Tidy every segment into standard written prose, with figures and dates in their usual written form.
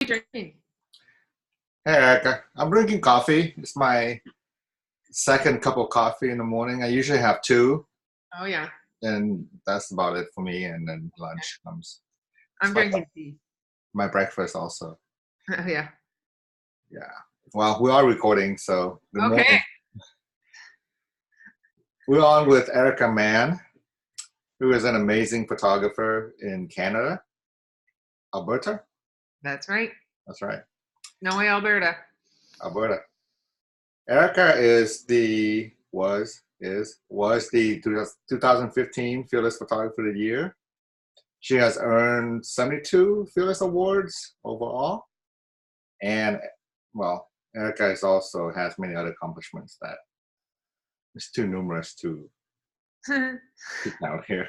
Drinking. Hey Erica, I'm drinking coffee. It's my second cup of coffee in the morning. I usually have two, Oh yeah, and that's about it for me. And then lunch comes. It's I'm drinking tea. my breakfast also. Oh yeah. Yeah. Well, we are recording, so good Okay, morning. We're on with Erika Mann, who is an amazing photographer in Canada, Alberta. that's right. That's right, No way, Alberta. Alberta. Erica is the was the 2015 Fearless Photographer of the Year. She has earned 72 Fearless Awards overall. And, well, Erica is also has many other accomplishments that is too numerous to And keep out here.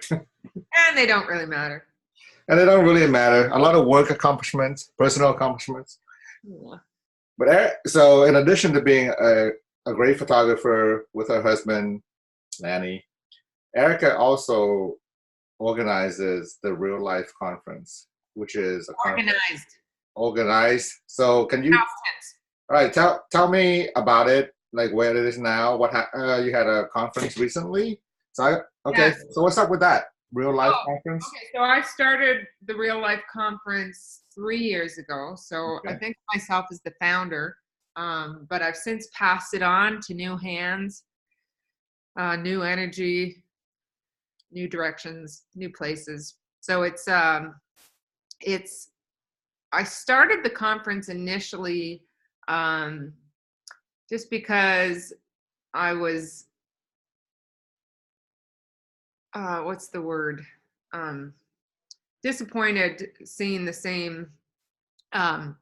they don't really matter. And they don't really matter. A lot of work accomplishments, personal accomplishments. Yeah. But so, in addition to being a great photographer with her husband, Lanny, Erica also organizes the Real Life Conference, which is a conference Organized. organized. So, can you Past tense. All right, tell me about it, like where it is now. You had a conference recently, okay. Yes. So what's up with that real life Oh, conference? okay. So I started the Real Life Conference 3 years ago. So I Okay, think of myself as the founder, but I've since passed it on to new hands, new energy, new directions, new places. So it's I started the conference initially um, just because I was, what's the word? Um, Disappointed seeing the same, um,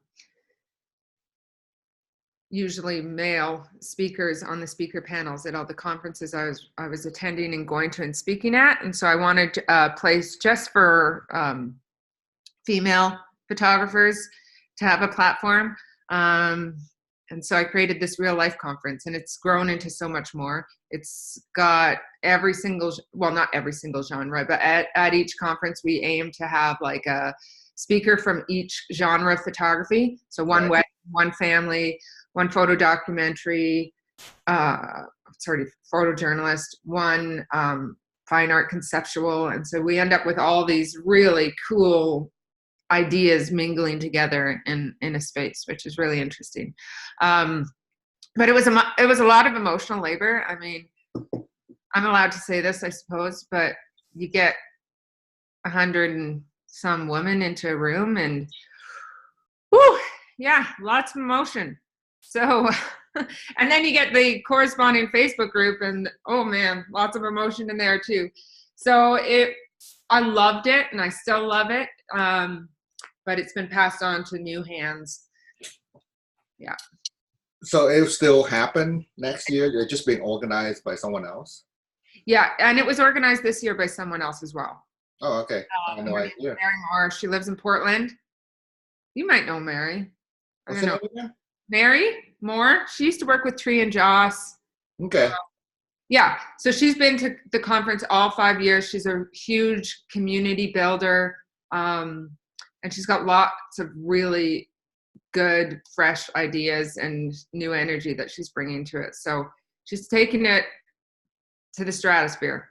usually male speakers on the speaker panels at all the conferences I was attending and going to and speaking at, and so I wanted a place just for female photographers to have a platform. Um, and so I created this real life conference, and it's grown into so much more. It's got every single, well, not every single genre, but at each conference we aim to have like a speaker from each genre of photography. So one right. wedding, one family, one photo documentary, uh, photojournalist, one fine art conceptual. And so we end up with all these really cool ideas mingling together in a space, which is really interesting. But it was a lot of emotional labor. I mean, I'm allowed to say this, I suppose, but you get 100 and some women into a room, and whew, yeah, lots of emotion. So, and then you get the corresponding Facebook group, and oh man, lots of emotion in there too. So I loved it, and I still love it. But it's been passed on to new hands. Yeah. So it will still happen next year. It's just being organized by someone else. Yeah, and it was organized this year by someone else as well. Oh, okay. I had no Her name is idea. Mary Moore. She lives in Portland. You might know Mary. I What's don't the know. name again? Mary Moore. She used to work with Tree and Joss. Okay. Yeah, so she's been to the conference all 5 years. She's a huge community builder, and she's got lots of really good, fresh ideas and new energy that she's bringing to it. So she's taking it to the stratosphere.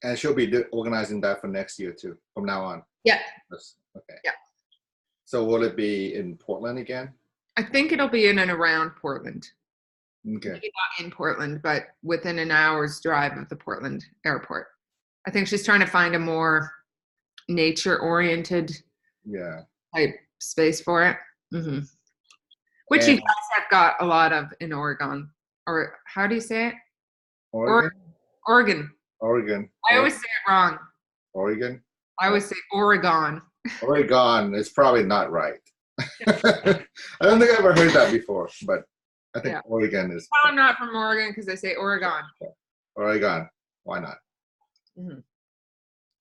And she'll be organizing that for next year too, from now on. Yeah, Okay. yeah. So will it be in Portland again? I think it'll be in and around Portland. Okay. Maybe not in Portland, but within an hour's drive of the Portland airport. I think she's trying to find a more nature-oriented Yeah. type space for it. Mm-hmm. Which you And guys have got a lot of in Oregon. Or how do you say it? Oregon? Oregon. Oregon. I always say it wrong. Oregon? I always say Oregon. Oregon is probably not right. I don't think I've ever heard that before, but I think Yeah. Oregon is Well, I'm not from Oregon because I say Oregon. Oregon. Why not? Mm-hmm.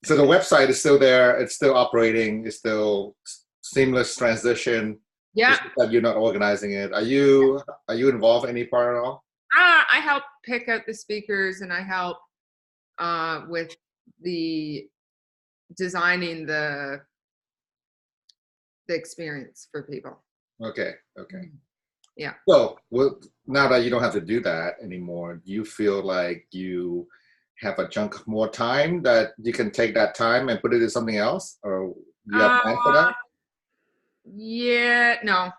So the website is still there. It's still operating. It's still seamless transition. Yeah. It's just that you're not organizing it. Are you involved in any part at all? I help pick out the speakers, and I help with the designing the the experience for people. Okay. Okay. Yeah. So, well, now that you don't have to do that anymore, do you feel like you have a chunk of more time that you can take that time and put it in something else, or do you have Uh, plans for that? yeah, no.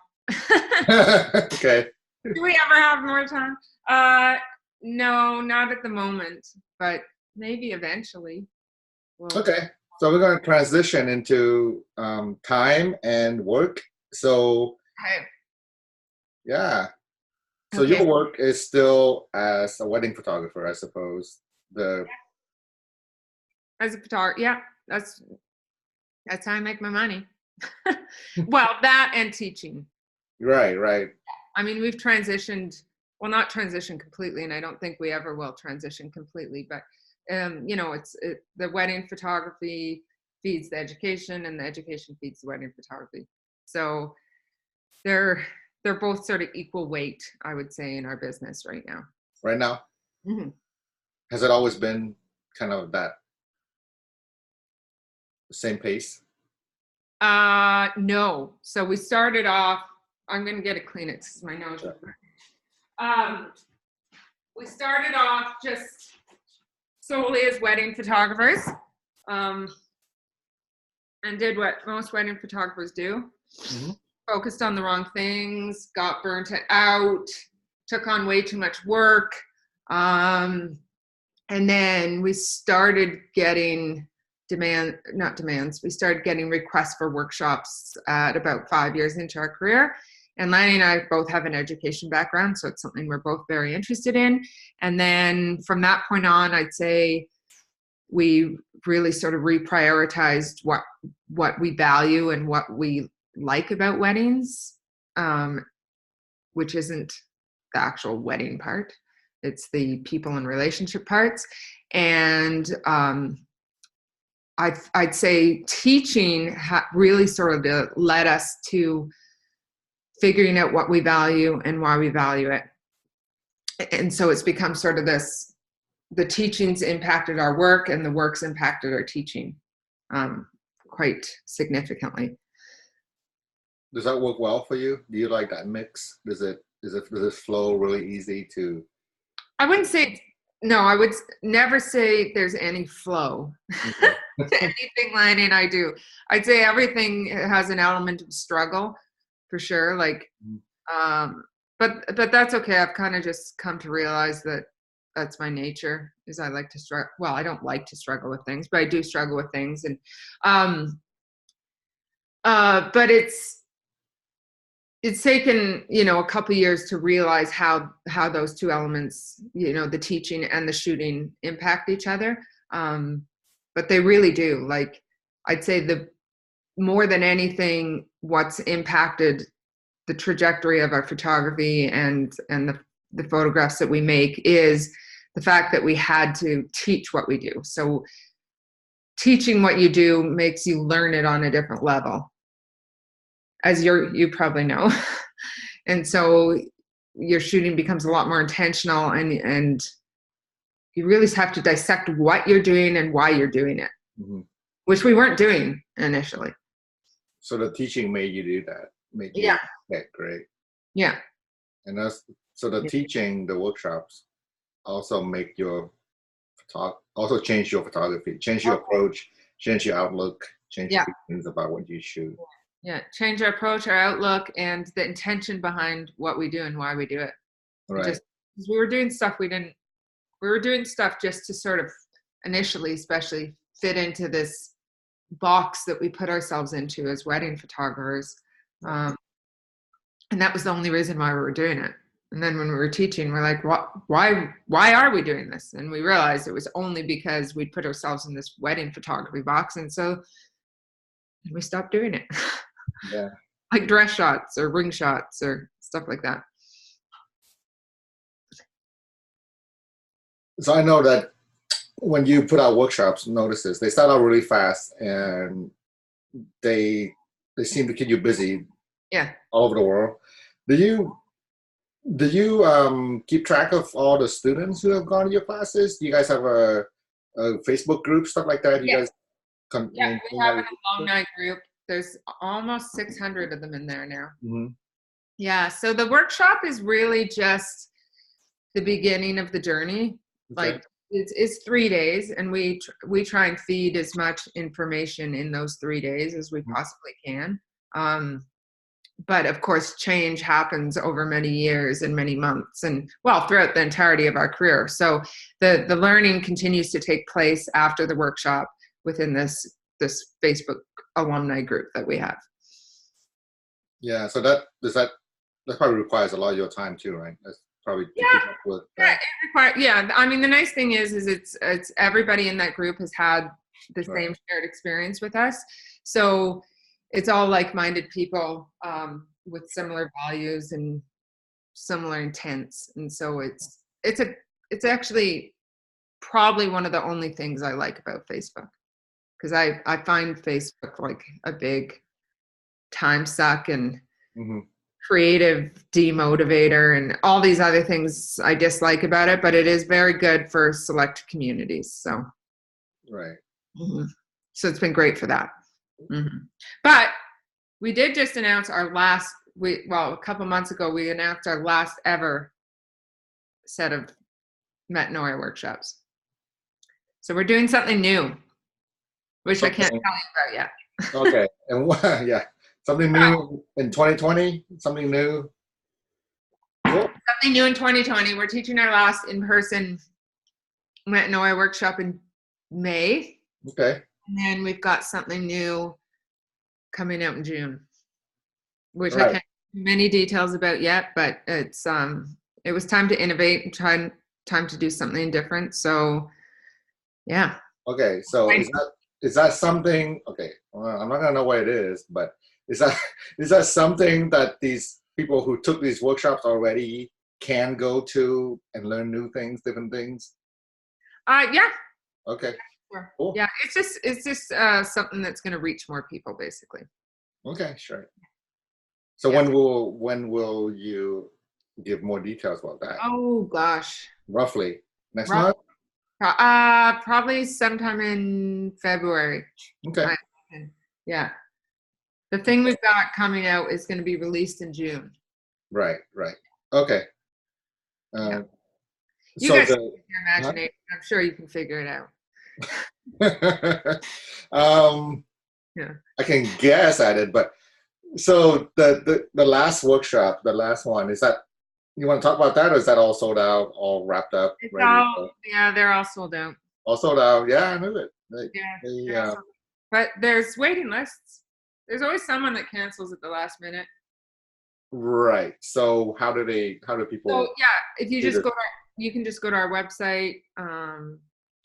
Okay. Do we ever have more time? Uh, no, not at the moment, but maybe eventually. We'll. Okay. So we're going to transition into time and work. So Okay. yeah. So Okay. your work is still as a wedding photographer, I suppose. The As a photographer, yeah, that's how I make my money. Well, that and teaching. right, right. I mean, we've transitioned, well, not transitioned completely, and I don't think we ever will transition completely, but the wedding photography feeds the education, and the education feeds the wedding photography. So they're they're both sort of equal weight, I would say, in our business right now. Right now, Hmm. has it always been kind of that same pace? No. So we started off. I'm going to get a Kleenex because my nose is burning. We started off just solely as wedding photographers, um, and did what most wedding photographers do. Mm-hmm. Focused on the wrong things, got burnt out, took on way too much work. And then we started getting we started getting requests for workshops at about 5 years into our career. And Lanny and I both have an education background, so it's something we're both very interested in. And then from that point on, I'd say we really sort of reprioritized what we value and what we like about weddings, which isn't the actual wedding part. It's the people and relationship parts. And I'd say teaching really sort of led us to figuring out what we value and why we value it. And so it's become sort of this, the teachings impacted our work and the works impacted our teaching quite significantly. Does that work well for you? Do you like that mix? Does it flow really easy to? I wouldn't say, no, I would never say there's any flow Okay. to anything Lanny and I do. I'd say everything has an element of struggle for sure. Like, but that's okay. I've kind of just come to realize that that's my nature, is I like to struggle. Well, I don't like to struggle with things, but I do struggle with things. And, but it's taken, a couple of years to realize how those two elements, the teaching and the shooting impact each other. But they really do. Like, I'd say more than anything, what's impacted the trajectory of our photography and the photographs that we make is the fact that we had to teach what we do. So teaching what you do makes you learn it on a different level, as you probably know. And so your shooting becomes a lot more intentional, and you really have to dissect what you're doing and why you're doing it, Mm-hmm. which we weren't doing initially. So the teaching made you do that. Made you. Yeah. Yeah, great. Yeah. And so the teaching, the workshops also make your also change your photography, change your approach, change your outlook, change your feelings about what you shoot. Yeah, change our approach, our outlook, and the intention behind what we do and why we do it. Right. Just because we were doing stuff we were doing stuff just to sort of initially, especially, fit into this box that we put ourselves into as wedding photographers. And that was the only reason why we were doing it. And then when we were teaching, we're like, why are we doing this? And we realized it was only because we put ourselves in this wedding photography box. And so we stopped doing it. Yeah. Like dress shots or ring shots or stuff like that. So I know that when you put out workshops, notices, they start out really fast and they seem to keep you busy. Yeah. All over the world. Do you keep track of all the students who have gone to your classes? Do you guys have a Facebook group, stuff like that? You guys Yeah, we have an alumni group. There's almost 600 of them in there now. Mm-hmm. Yeah. So the workshop is really just the beginning of the journey. Okay. Like it's 3 days, and we try and feed as much information in those 3 days as we possibly can. But of course, change happens over many years and many months, and well, throughout the entirety of our career. So the learning continues to take place after the workshop within this Facebook alumni group that we have. Yeah. So that probably requires a lot of your time too, right? That's probably to keep up with. Yeah. I mean, the nice thing is it's everybody in that group has had the same shared experience with us. So it's all like-minded people with similar values and similar intents. And so it's actually probably one of the only things I like about Facebook, because I find Facebook like a big time suck and creative demotivator and all these other things I dislike about it, but it is very good for select communities. So Right. So it's been great for that. But we did just announce our last, a couple months ago, we announced our last ever set of metanoia workshops. So we're doing something new, which I can't tell you about yet. Okay. And yeah, something new in 2020, something new. Cool. Something new in 2020. We're teaching our last in-person metanoia workshop in May. Okay. And then we've got something new coming out in June, which I Right. can't give many details about yet, but it's it was time to innovate and time to do something different. So yeah. Okay. So is that something? Okay. Well, I'm not gonna know what it is, but is that something that these people who took these workshops already can go to and learn new things, different things? Yeah. Okay. Sure. Cool. Yeah, it's just something that's going to reach more people, basically. Okay, sure. So when will you give more details about that? Oh gosh. Roughly next month? Probably sometime in February. Okay. Yeah. The thing we've got coming out is going to be released in June. Right. Okay. Yeah. You So guys your imagination. I'm sure you can figure it out. Yeah. I can guess at it, but so the last workshop, the last one, is that you want to talk about that, or is that all sold out, all wrapped up? Yeah, they're all sold out. All sold out. Yeah, I knew it. But there's waiting lists. There's always someone that cancels at the last minute. Right. So how do people? So yeah, if you just you can just go to our website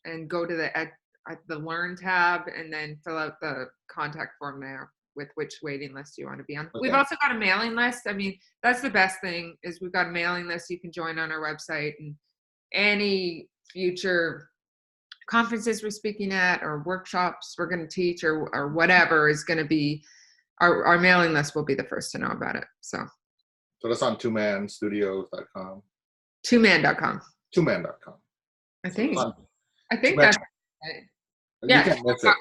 and go to the Learn tab, and then fill out the contact form there with which waiting list you want to be on. Okay. We've also got a mailing list. I mean, that's the best thing, is we've got a mailing list you can join on our website, and any future conferences we're speaking at or workshops we're going to teach or whatever is going to be, our mailing list will be the first to know about it. So that's on twomanstudios.com. Twoman.com. Twoman.com. I think that's right. Yeah. You can't miss it.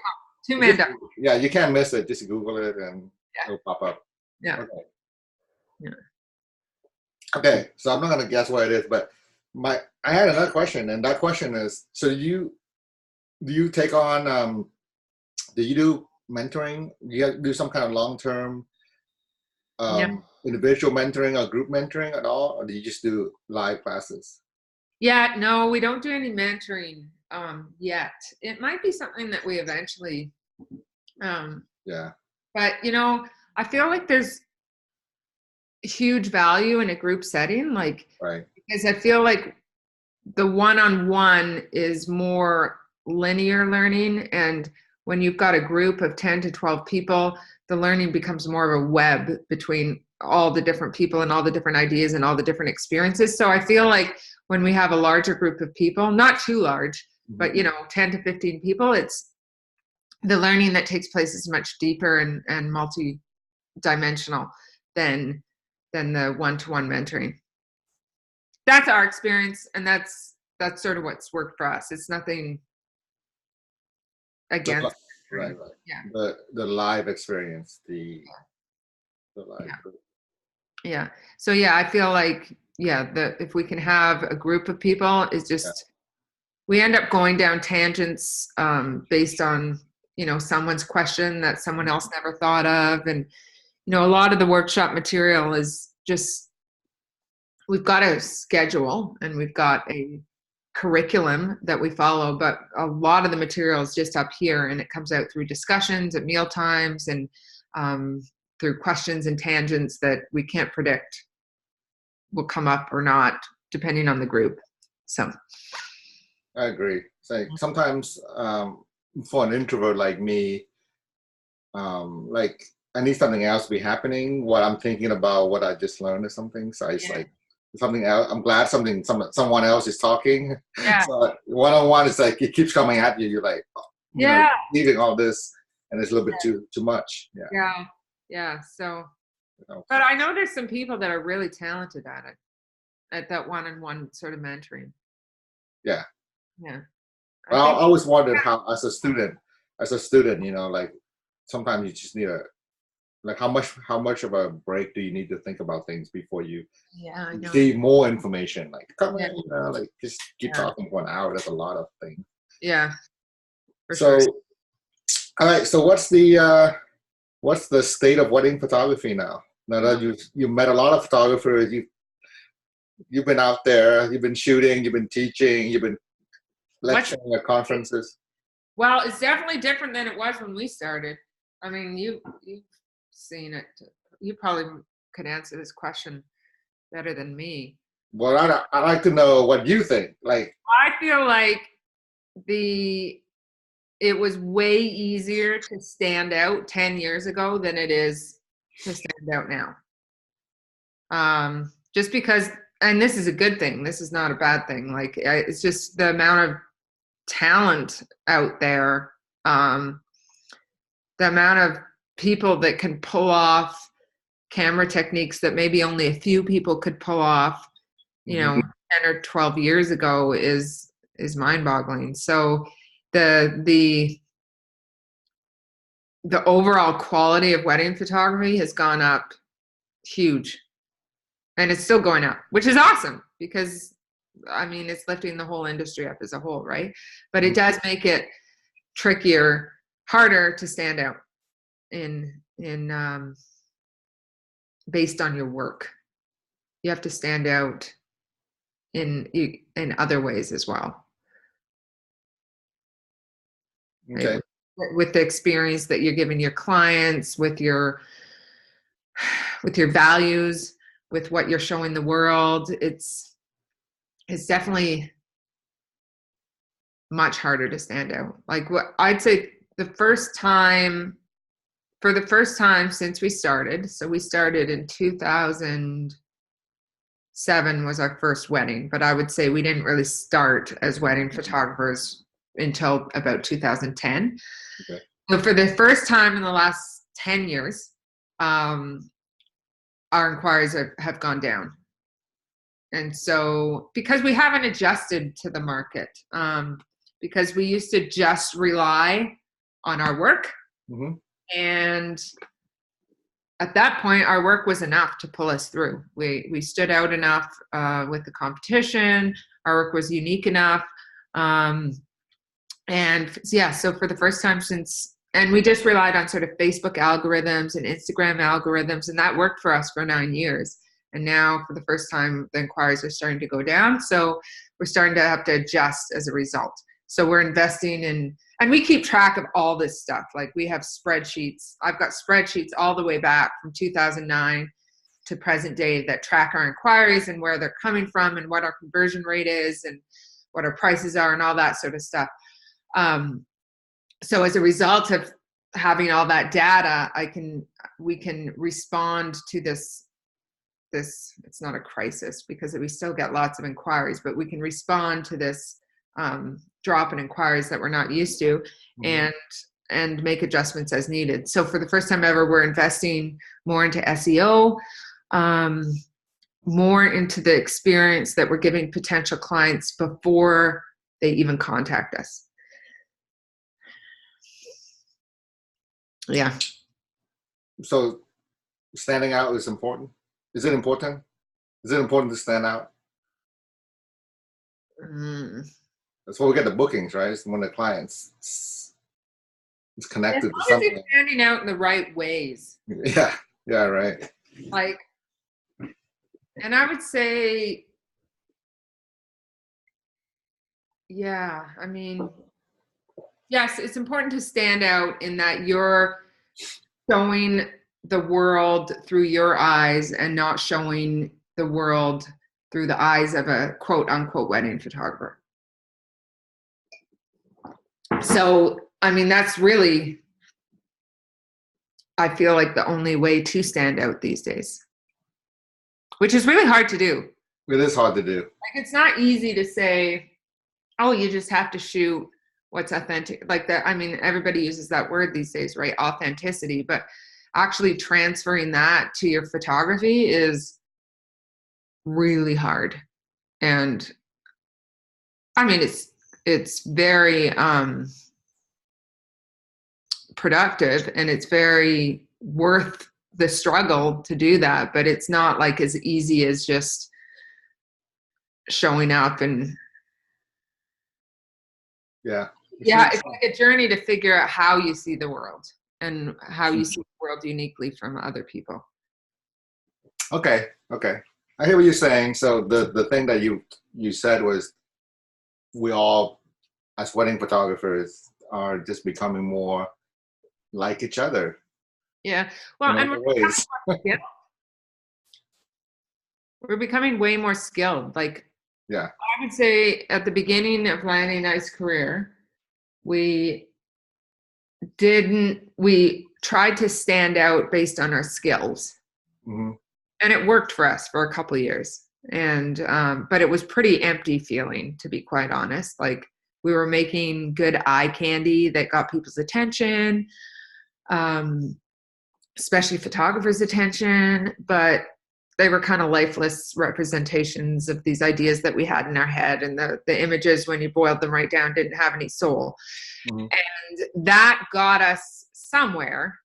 Twoman.com. Yeah, you can't miss it. Just Google it and it'll pop up. Yeah. Okay. Yeah. Okay, so I'm not gonna guess what it is, but I had another question, and that question is: so do you take on? Do you do mentoring? Do you do some kind of long-term individual mentoring or group mentoring at all, or do you just do live classes? Yeah, no, we don't do any mentoring yet. It might be something that we eventually but I feel like there's huge value in a group setting, like because I feel like the one-on-one is more linear learning, and when you've got a group of 10 to 12 people, the learning becomes more of a web between all the different people and all the different ideas and all the different experiences. So I feel like when we have a larger group of people, not too large, but 10 to 15 people, it's the learning that takes place is much deeper and multi-dimensional than the one-to-one mentoring. That's our experience, and that's sort of what's worked for us. It's nothing against right, right. Yeah. The live experience, the live. Yeah. Yeah. So yeah, I feel like, yeah, if we can have a group of people, it's Yeah. just, we end up going down tangents based on, someone's question that someone else never thought of. And, a lot of the workshop material is just, we've got a schedule and we've got a curriculum that we follow, but a lot of the material is just up here, and it comes out through discussions at meal times and through questions and tangents that we can't predict will come up or not, depending on the group. So I agree. It's like sometimes for an introvert like me, like I need something else to be happening while I'm thinking about what I just learned or something. So it's yeah, like something else. I'm glad someone else is talking. yeah, So one-on-one, it's like it keeps coming at you. You're like, yeah, leaving all this, and it's a little bit too much. Yeah. yeah, yeah. So, You know. but I know there's some people that are really talented at it, at that one-on-one sort of mentoring. Yeah. Yeah, I Well, think. I always wondered how, as a student, like sometimes you just need like how much of a break do you need to think about things before you Yeah, I know. receive more information? Like, come Yeah, in, like just keep yeah, talking for an hour. That's a lot of things. yeah, for sure. So, all right. So, what's the state of wedding photography now? Now that you met a lot of photographers, you've been out there, you've been shooting, you've been teaching, you've been What's lecturing at conferences. Well, it's definitely different than it was when we started. I mean, you've seen it. You probably could answer this question better than me. Well, I'd like to know what you think. Like, I feel like the it was way easier to stand out 10 years ago than it is to stand out now. Just because, and this is a good thing. This is not a bad thing. Like, it's just the amount of talent out there. The amount of people that can pull off camera techniques that maybe only a few people could pull off, mhm, 10 or 12 years ago is mind-boggling. So the overall quality of wedding photography has gone up huge, and it's still going up, which is awesome because I mean it's lifting the whole industry up as a whole, right? But it does make it trickier, harder to stand out in based on your work. You have to stand out in other ways as well, right? okay. With the experience that you're giving your clients, with your values, with what you're showing the world. It's definitely much harder to stand out. Like what I'd say for the first time since we started, so we started in 2007 was our first wedding, but I would say we didn't really start as wedding photographers until about 2010. Okay. So for the first time in the last 10 years, our inquiries have gone down. And so because we haven't adjusted to the market, because we used to just rely on our work, Mm-hmm. and at that point our work was enough to pull us through. We stood out enough with the competition. Our work was unique enough, and yeah, so for the first time since, and we just relied on sort of Facebook algorithms and Instagram algorithms, and that worked for us for 9 years. And now for the first time, the inquiries are starting to go down. So we're starting to have to adjust as a result. So we're investing in, and we keep track of all this stuff. Like we have spreadsheets. I've got spreadsheets all the way back from 2009 to present day that track our inquiries and where they're coming from and what our conversion rate is and what our prices are and all that sort of stuff. So as a result of having all that data, we can respond to this, it's not a crisis because we still get lots of inquiries, but we can respond to this drop in inquiries that we're not used to, Mm-hmm. and make adjustments as needed. So for the first time ever, we're investing more into SEO, more into the experience that we're giving potential clients before they even contact us. Yeah. So standing out is important. Is it important? Is it important to stand out? Mm. That's where we get the bookings, right? It's when the clients it's As connected to long as you're something. standing out in the right ways. Yeah, yeah, right. Like, and I would say, yeah, I mean, yes, it's important to stand out in that you're showing the world through your eyes and not showing the world through the eyes of a quote unquote wedding photographer. So, I mean, that's really, I feel like the only way to stand out these days, which is really hard to do. It is hard to do. Like, it's not easy to say, oh, you just have to shoot what's authentic. Like that, I mean, everybody uses that word these days, right? Authenticity. But actually transferring that to your photography is really hard. And I mean, it's very productive, and it's very worth the struggle to do that, but it's not like as easy as just showing up. And Yeah. yeah, it's like a journey to figure out how you see the world and how you see the world uniquely from other people. Okay, okay. I hear what you're saying. So the thing that you said was we all as wedding photographers are just becoming more like each other Yeah. Well, in and other ways. we're becoming way more skilled. Like, Yeah. I would say at the beginning of Lanny and I's career, we we tried to stand out based on our skills. Hmm. And it worked for us for a couple of years. And, but it was pretty empty feeling, to be quite honest. Like, we were making good eye candy that got people's attention, especially photographers' attention, but they were kind of lifeless representations of these ideas that we had in our head, and the images, when you boiled them right down, didn't have any soul. Hmm. And that got us somewhere.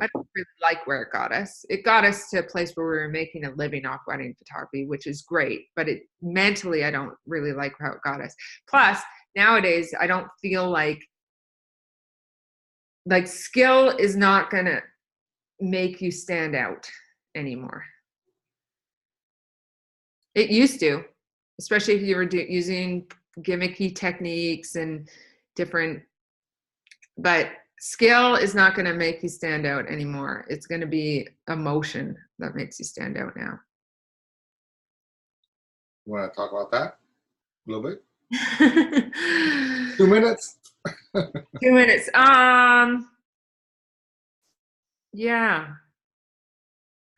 I don't really like where it got us. It got us to a place where we were making a living off wedding photography, which is great, but it mentally, I don't really like how it got us. Plus, nowadays, I don't feel like skill is not going to make you stand out anymore. It used to, especially if you were using gimmicky techniques and different, but skill is not going to make you stand out anymore. It's going to be emotion that makes you stand out now. You want to talk about that a little bit? 2 minutes? 2 minutes. Yeah.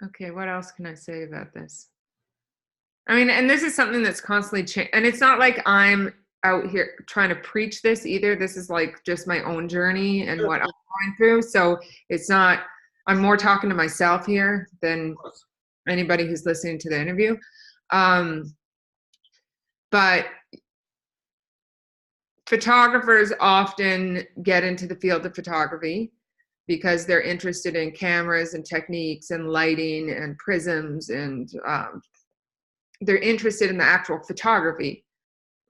Okay, what else can I say about this? I mean, and this is something that's constantly changing. And it's not like I'm out here trying to preach this either. This is like just my own journey and what I'm going through. So it's not, I'm more talking to myself here than anybody who's listening to the interview. But photographers often get into the field of photography because they're interested in cameras and techniques and lighting and prisms, and they're interested in the actual photography,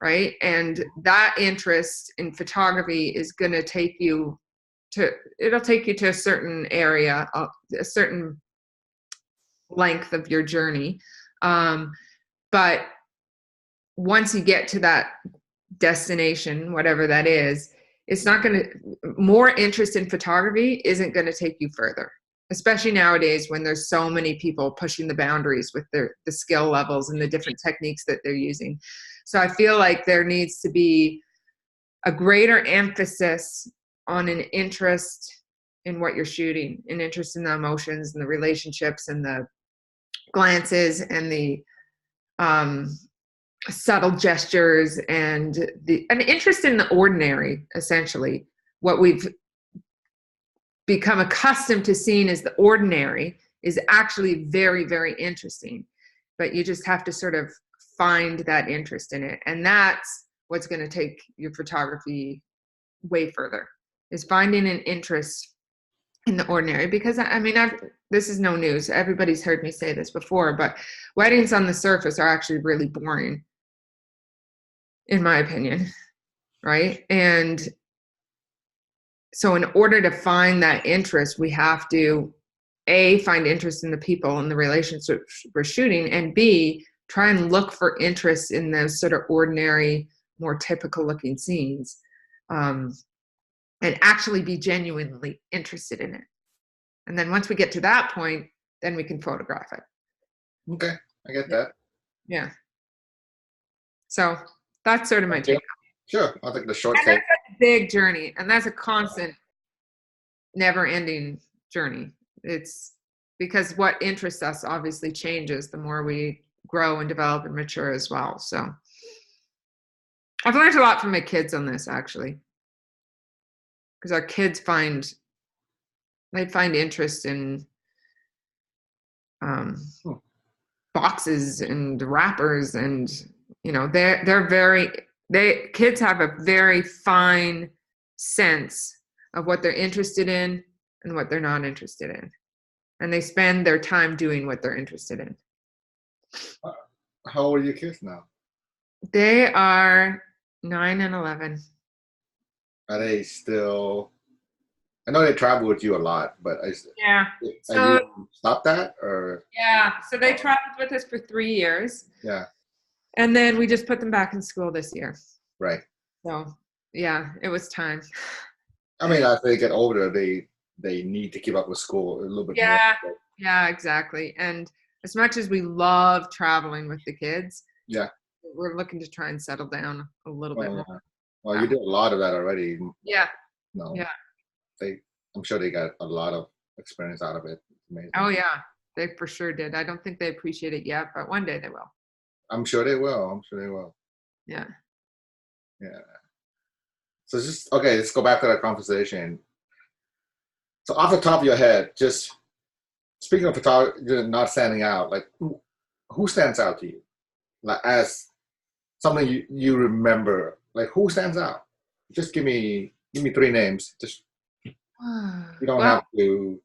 right? And that interest in photography is going to take you to, it'll take you to a certain area, a certain length of your journey. But once you get to that destination, whatever that is, it's not going to, more interest in photography isn't going to take you further, especially nowadays when there's so many people pushing the boundaries with the skill levels and the different techniques that they're using. So I feel like there needs to be a greater emphasis on an interest in what you're shooting, an interest in the emotions and the relationships and the glances and the subtle gestures, and an interest in the ordinary. Essentially, what we've become accustomed to seeing as the ordinary is actually very, very interesting, but you just have to sort of find that interest in it, and that's what's going to take your photography way further, is finding an interest in the ordinary. Because I mean, this is no news. Everybody's heard me say this before, but weddings on the surface are actually really boring, in my opinion, right? And so in order to find that interest, we have to A, find interest in the people and the relationships we're shooting, and B, try and look for interest in those sort of ordinary, more typical looking scenes, and actually be genuinely interested in it. And then once we get to that point, then we can photograph it. Okay, I get that. Yeah. So that's sort of my take. Sure, I'll take the short take. That's a big journey, and that's a constant, never-ending journey. It's because what interests us obviously changes the more we grow and develop and mature as well. So I've learned a lot from my kids on this, actually, because our kids find interest in boxes and wrappers, and kids have a very fine sense of what they're interested in and what they're not interested in, and they spend their time doing what they're interested in. How old are your kids now? They are 9 and 11. Are they still? I know they travel with you a lot, but yeah. So you stop that, or? Yeah. So they traveled with us for 3 years. Yeah. And then we just put them back in school this year. Right. So yeah, it was time. I mean, as they get older, they need to keep up with school a little bit more. Yeah, exactly. And as much as we love traveling with the kids, yeah, we're looking to try and settle down a little bit more. Well, you did a lot of that already. Yeah. No. Yeah. I'm sure they got a lot of experience out of it. Amazing. Oh yeah, they for sure did. I don't think they appreciate it yet, but one day they will. I'm sure they will. Yeah. Yeah. So okay, let's go back to that conversation. So off the top of your head, just speaking of photography not standing out, like who stands out to you? Like as something you remember, like who stands out? Just give me 3 names. Just you don't have to.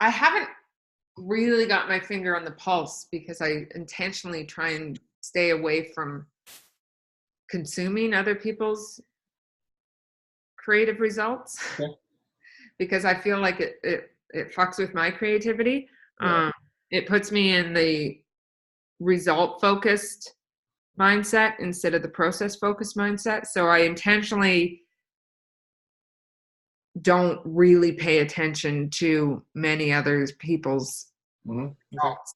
I haven't really got my finger on the pulse because I intentionally try and stay away from consuming other people's creative results. Okay. Because I feel like it fucks with my creativity. Yeah. It puts me in the result focused mindset instead of the process focused mindset. So I intentionally don't really pay attention to many other people's results.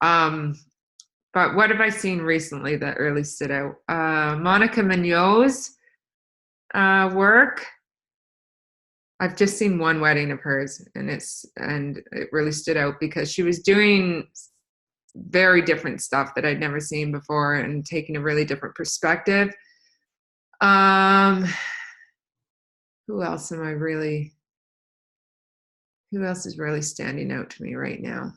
But what have I seen recently that really stood out? Monica Mignot's work. I've just seen one wedding of hers, and it really stood out because she was doing very different stuff that I'd never seen before and taking a really different perspective. Who else is really standing out to me right now?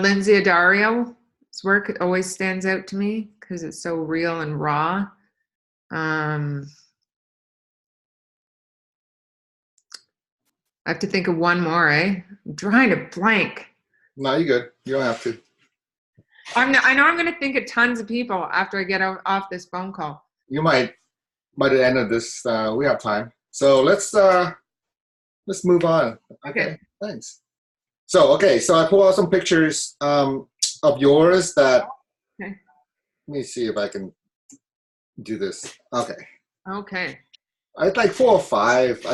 Lindsay Addario's work always stands out to me because it's so real and raw. I have to think of one more, I'm trying to blank. No, you're good. You don't have to. I know I'm going to think of tons of people after I get off this phone call. You might, by the end of this, we have time. So let's move on. Okay. Thanks. So I pulled out some pictures of yours that. Okay. Let me see if I can do this. Okay. I had like 4 or 5.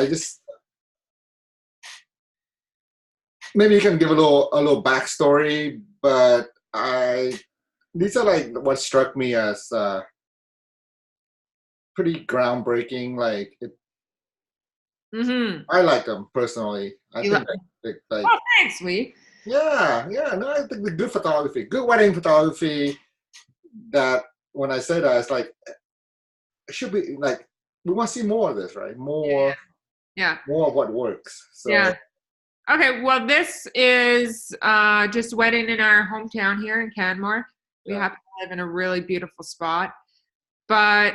Maybe you can give a little backstory, but these are like what struck me as pretty groundbreaking. Like I like them personally. I think like. Oh, thanks, sweet. Yeah. No, I think the good photography, good wedding photography. That when I say that, it's like it should be like we want to see more of this, right? More. Yeah. More of what works. So. Yeah. Okay, well, this is just a wedding in our hometown here in Canmore. We happen to live in a really beautiful spot, but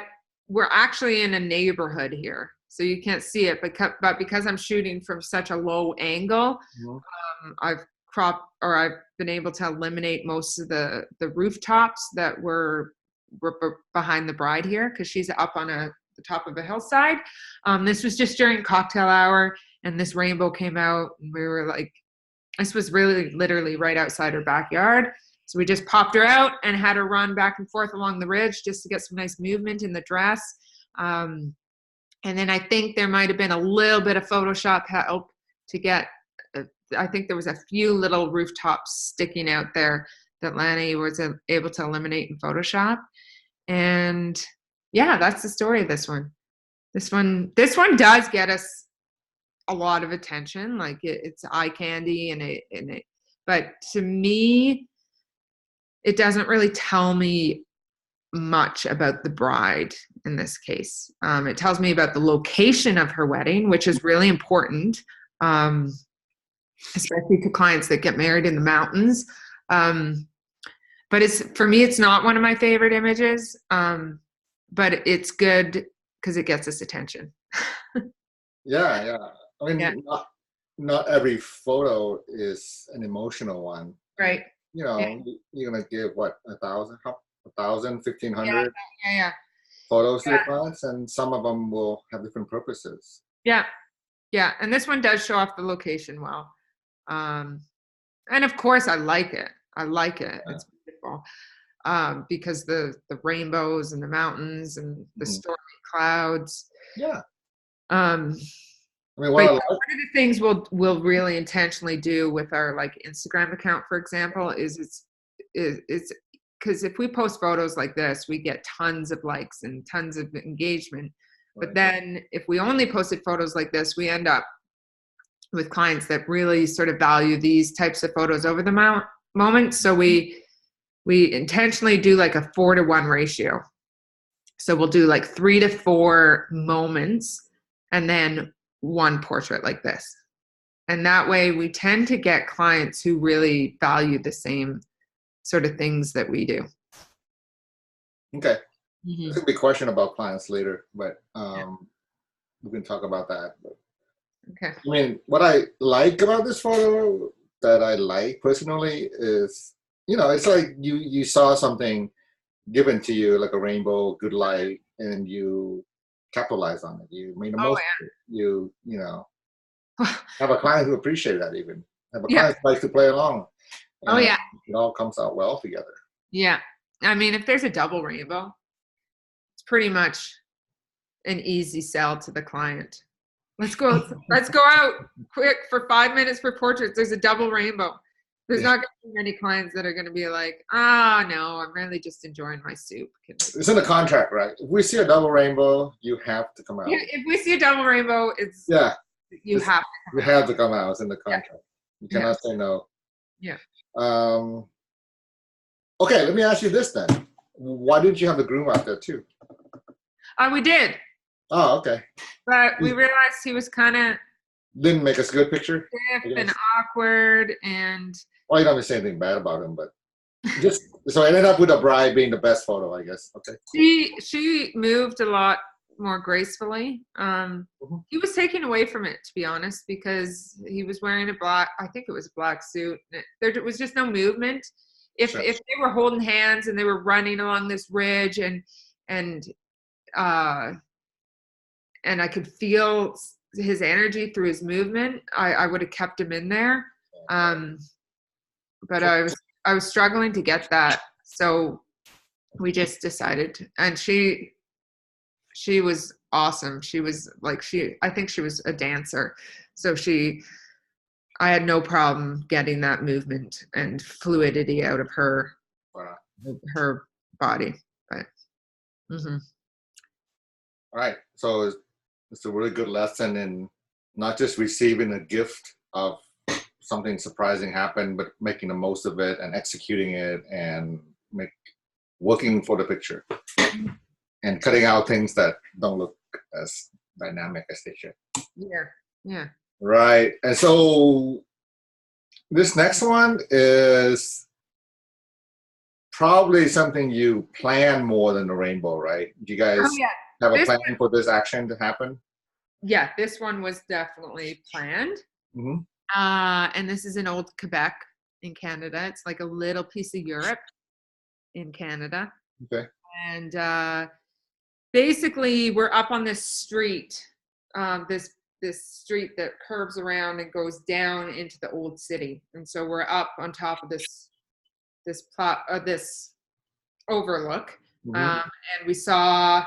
we're actually in a neighborhood here, so you can't see it. But because I'm shooting from such a low angle, I've I've been able to eliminate most of the rooftops that were behind the bride here, because she's up on the top of a hillside. This was just during cocktail hour, and this rainbow came out, and we were like, this was really literally right outside her backyard. So we just popped her out and had her run back and forth along the ridge just to get some nice movement in the dress. And then I think there might have been a little bit of Photoshop help to get, I think there was a few little rooftops sticking out there that Lanny was able to eliminate in Photoshop. And yeah, that's the story of this one. This one does get us a lot of attention. Like it's eye candy, but to me, it doesn't really tell me much about the bride in this case. It tells me about the location of her wedding, which is really important, especially to clients that get married in the mountains. But for me, it's not one of my favorite images, but it's good because it gets us attention. Yeah. I mean, not every photo is an emotional one. Right. You're gonna give what, 1,000, 1,500 photos to the clients, and some of them will have different purposes. Yeah. And this one does show off the location well. And of course, I like it. Yeah. It's beautiful, because the rainbows and the mountains and the stormy clouds. Yeah. I mean, one of the things we'll really intentionally do with our like Instagram account, for example, is it's because if we post photos like this, we get tons of likes and tons of engagement. Right. But then if we only posted photos like this, we end up with clients that really sort of value these types of photos over the moment. So we intentionally do like a 4-to-1 ratio. So we'll do like 3 to 4 moments and then one portrait like this. And that way we tend to get clients who really value the same sort of things that we do. Okay. There's a big question about clients later, but we can talk about that. But, okay. I mean, what I like about this photo that I like personally is, it's like you saw something given to you, like a rainbow, good light, and you capitalize on it. You made the most of it. You have a client who appreciates that, even have a client who likes to play along. It all comes out well together. Yeah. I mean, if there's a double rainbow, it's pretty much an easy sell to the client. Let's go out quick for 5 minutes for portraits. There's a double rainbow. There's not going to be many clients that are going to be like, no, I'm really just enjoying my soup. It's in the contract, right? If we see a double rainbow, you have to come out. Yeah, if we see a double rainbow, you have to come out. It's in the contract. You cannot say no. Yeah. Okay, let me ask you this then. Why didn't you have the groom out there too? We did. Oh, okay. But we realized he was kind of didn't make us a good picture. Stiff and awkward, and well, you don't have to say anything bad about him, but just so I ended up with a bride being the best photo, I guess. Okay. She moved a lot more gracefully. He was taken away from it, to be honest, because he was wearing I think it was a black suit. There was just no movement. If they were holding hands and they were running along this ridge and I could feel his energy through his movement, I would have kept him in there. But I was struggling to get that. So we just decided, and she was awesome. She was like, I think she was a dancer. So I had no problem getting that movement and fluidity out of her body. But all right. So it's a really good lesson in not just receiving a gift of something surprising happen, but making the most of it and executing it and working for the picture and cutting out things that don't look as dynamic as they should. Yeah. Right. And so this next one is probably something you plan more than the rainbow, right? Do you Oh guys yeah. have a This plan for this action to happen? Yeah, this one was definitely planned. Hmm. And this is in old Quebec in Canada. It's like a little piece of Europe in Canada. Okay. And basically, we're up on this street, this street that curves around and goes down into the old city. And so we're up on top of this overlook, Hmm. and we saw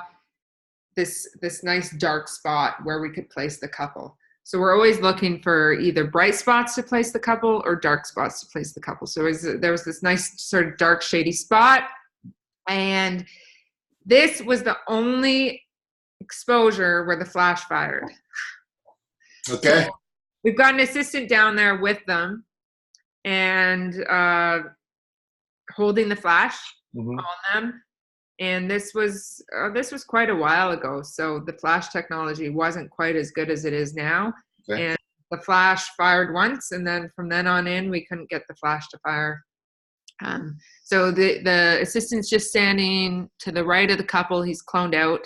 this nice dark spot where we could place the couple. So we're always looking for either bright spots to place the couple or dark spots to place the couple. So there was this nice sort of dark, shady spot, and this was the only exposure where the flash fired. So Okay. we've got an assistant down there with them and holding the flash Hmm. on them. And this was quite a while ago, so the flash technology wasn't quite as good as it is now. Okay. And the flash fired once, and then from then on in, we couldn't get the flash to fire. So the assistant's just standing to the right of the couple. He's cloned out,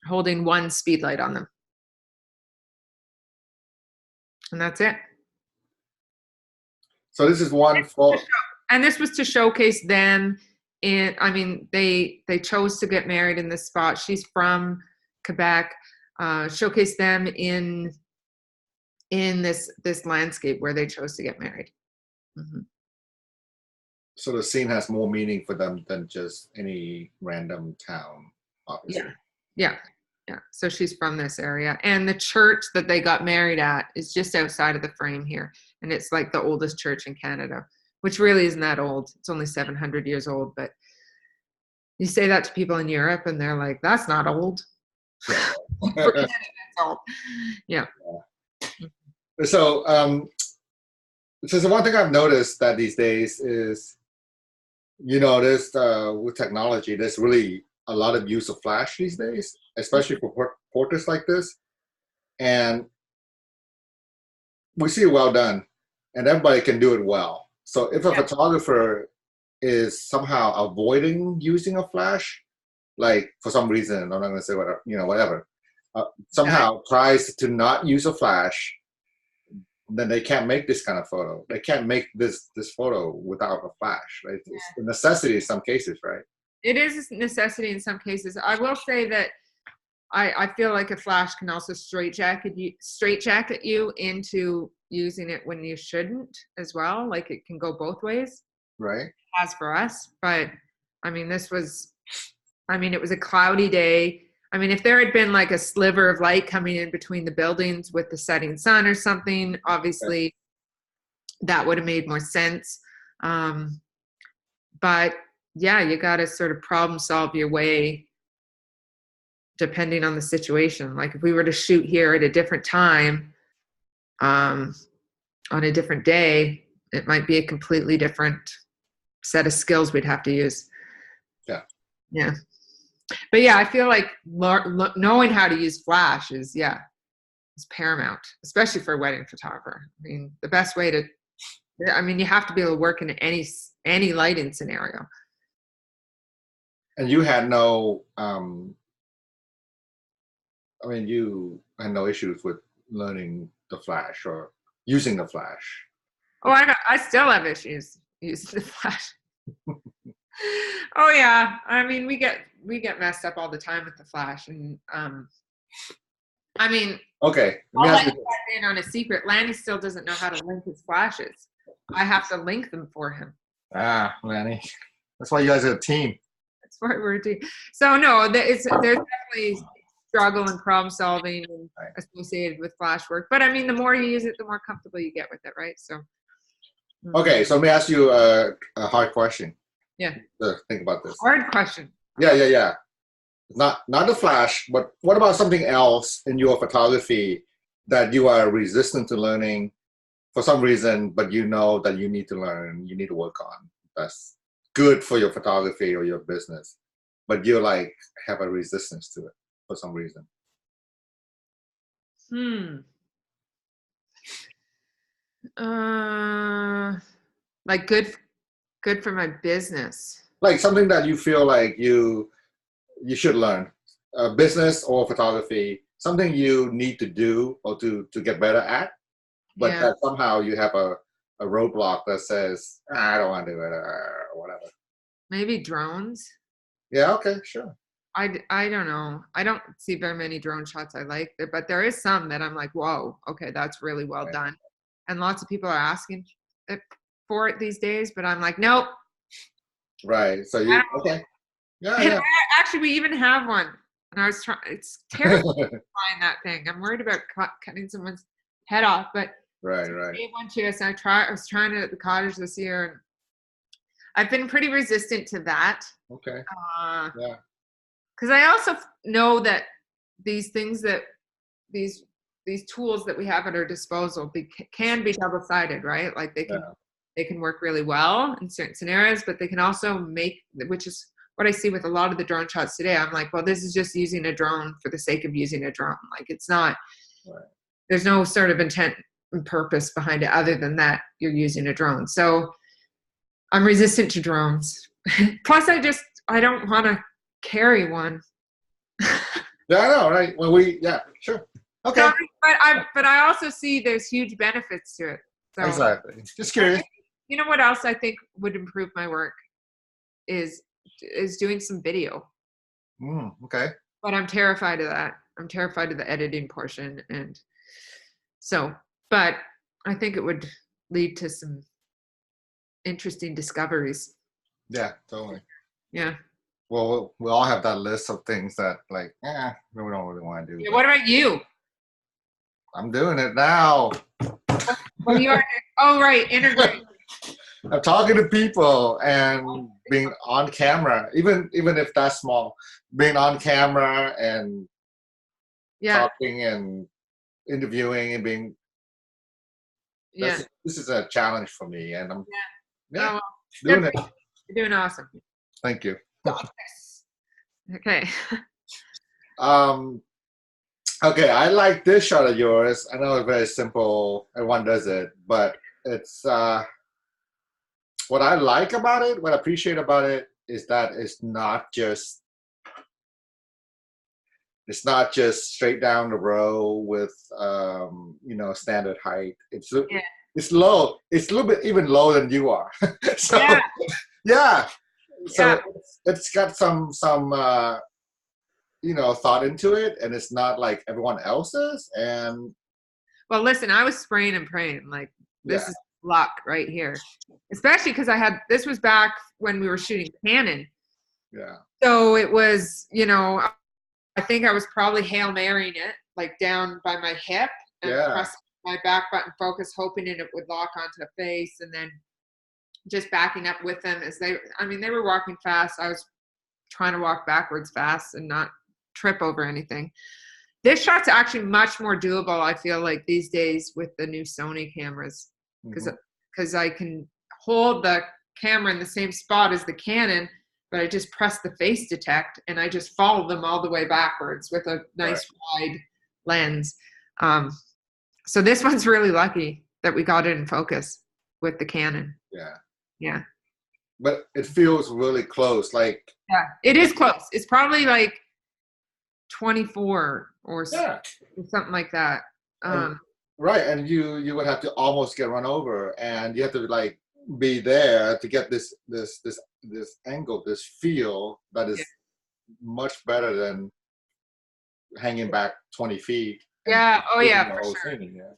holding one speed light on them, and that's it. So this is one for. And this was to showcase them. I mean, they chose to get married in this spot. She's from Quebec. Showcase them in this landscape where they chose to get married. Mm-hmm. So the scene has more meaning for them than just any random town, obviously. Yeah. So she's from this area, and the church that they got married at is just outside of the frame here, and it's like the oldest church in Canada, which really isn't that old. It's only 700 years old, but you say that to people in Europe, and they're like, "That's not old." Yeah. For Canada, it's old. Yeah. So, so the one thing I've noticed that these days is, there's with technology, there's really a lot of use of flash these days, especially for portraits like this, and we see it well done, and everybody can do it well. So if a photographer is somehow avoiding using a flash, like for some reason, I'm not going to say whatever, whatever, somehow tries to not use a flash, then they can't make this kind of photo. They can't make this photo without a flash, right? It's a necessity in some cases, right? It is a necessity in some cases. I will say that I feel like a flash can also straitjacket you into using it when you shouldn't as well. Like it can go both ways. Right. As for us, but I mean, it was a cloudy day. I mean, if there had been like a sliver of light coming in between the buildings with the setting sun or something, obviously that would have made more sense. But yeah, you got to sort of problem solve your way depending on the situation. Like if we were to shoot here at a different time, on a different day, it might be a completely different set of skills we'd have to use. Yeah. But yeah, I feel like knowing how to use flash is paramount, especially for a wedding photographer. I mean, the best way you have to be able to work in any lighting scenario. And you had no, you had no issues with learning the flash or using the flash. Oh, I still have issues using the flash. Oh yeah, I mean we get messed up all the time with the flash, and Okay, let me I'll ask let you you in on a secret. Lanny still doesn't know how to link his flashes. I have to link them for him. Lanny, that's why you guys are a team. That's why we're a team. So no, there's definitely struggle and problem solving associated with flash work. But I mean, the more you use it, the more comfortable you get with it, right? So. Okay, so let me ask you a hard question. Yeah. Think about this. Hard question. Yeah. Not the flash, but what about something else in your photography that you are resistant to learning for some reason, but you know that you need to learn, you need to work on? That's good for your photography or your business, but you have a resistance to it for some reason. Like good Good for my business. Like something that you feel like you should learn, business or photography, something you need to do or to get better at, but Yeah. that somehow you have a roadblock that says, "Ah, I don't want to do it or whatever." Maybe drones. Yeah, okay, sure. I don't know. I don't see very many drone shots I like, but there is some that I'm like, whoa, okay, that's really well Right. done. And lots of people are asking it- for it these days, but I'm like, nope. Right. So I you don't. okay? Yeah, And yeah. actually, we even have one. And I was trying. It's terrifying that thing. I'm worried about cutting someone's head off, but Right, so right. I gave one to us. I was trying it at the cottage this year, and I've been pretty resistant to that. Okay. Uh, Yeah. because I also know that these things that these these tools that we have at our disposal can be double-sided, right? Like Yeah. they can work really well in certain scenarios, but they can also make, which is what I see with a lot of the drone shots today. I'm like, well, this is just using a drone for the sake of using a drone. Like it's not, Right. there's no sort of intent and purpose behind it other than that you're using a drone. So I'm resistant to drones. Plus I don't want to carry one. Yeah, I know, right? When we yeah, sure. Okay. No, but I also see there's huge benefits to it. So Exactly. Just curious. you know what else I think would improve my work is doing some video. Okay. But I'm terrified of that. I'm terrified of the editing portion, and so but I think it would lead to some interesting discoveries. Yeah, totally. Yeah. Well, we all have that list of things that like, we don't really want to do. Yeah, But what about you? I'm doing it now. Well, you are. Oh, right, integrate. I'm talking to people and being on camera, even if that's small, being on camera and Yeah, talking and interviewing and being yeah, this is a challenge for me, and I'm yeah. yeah Oh, well, doing good it. for you. You're doing awesome. Thank you. Got this. Okay. Um, okay, I like this shot of yours. I know it's very simple. Everyone does it, but it's what I like about it, what I appreciate about it is that it's not just straight down the row with standard height. Yeah. It's low. It's a little bit even lower than you are. So Yeah. yeah. Yeah. So it's got some thought into it, and it's not like everyone else's. And Well, listen, I was spraying and praying. Like, yeah, this is luck right here. Especially because this was back when we were shooting Canon. yeah, So it was, I think I was probably Hail Marying it, like down by my hip and yeah, pressing my back button focus, hoping it would lock onto the face, and then just backing up with them as they were walking fast. I was trying to walk backwards fast and not trip over anything. This shot's actually much more doable, I feel like, these days with the new Sony cameras, because I can hold the camera in the same spot as the Canon, but I just press the face detect and I just follow them all the way backwards with a nice wide lens. So this one's really lucky that we got it in focus with the Canon. yeah. Yeah. But it feels really close. Like Yeah, it is close. It's probably like 24 or yeah, something like that. right. And you would have to almost get run over, and you have to like be there to get this angle, this feel that is much better than hanging back 20 feet. Yeah. Oh, shooting yeah, the for whole sure. thing, yeah.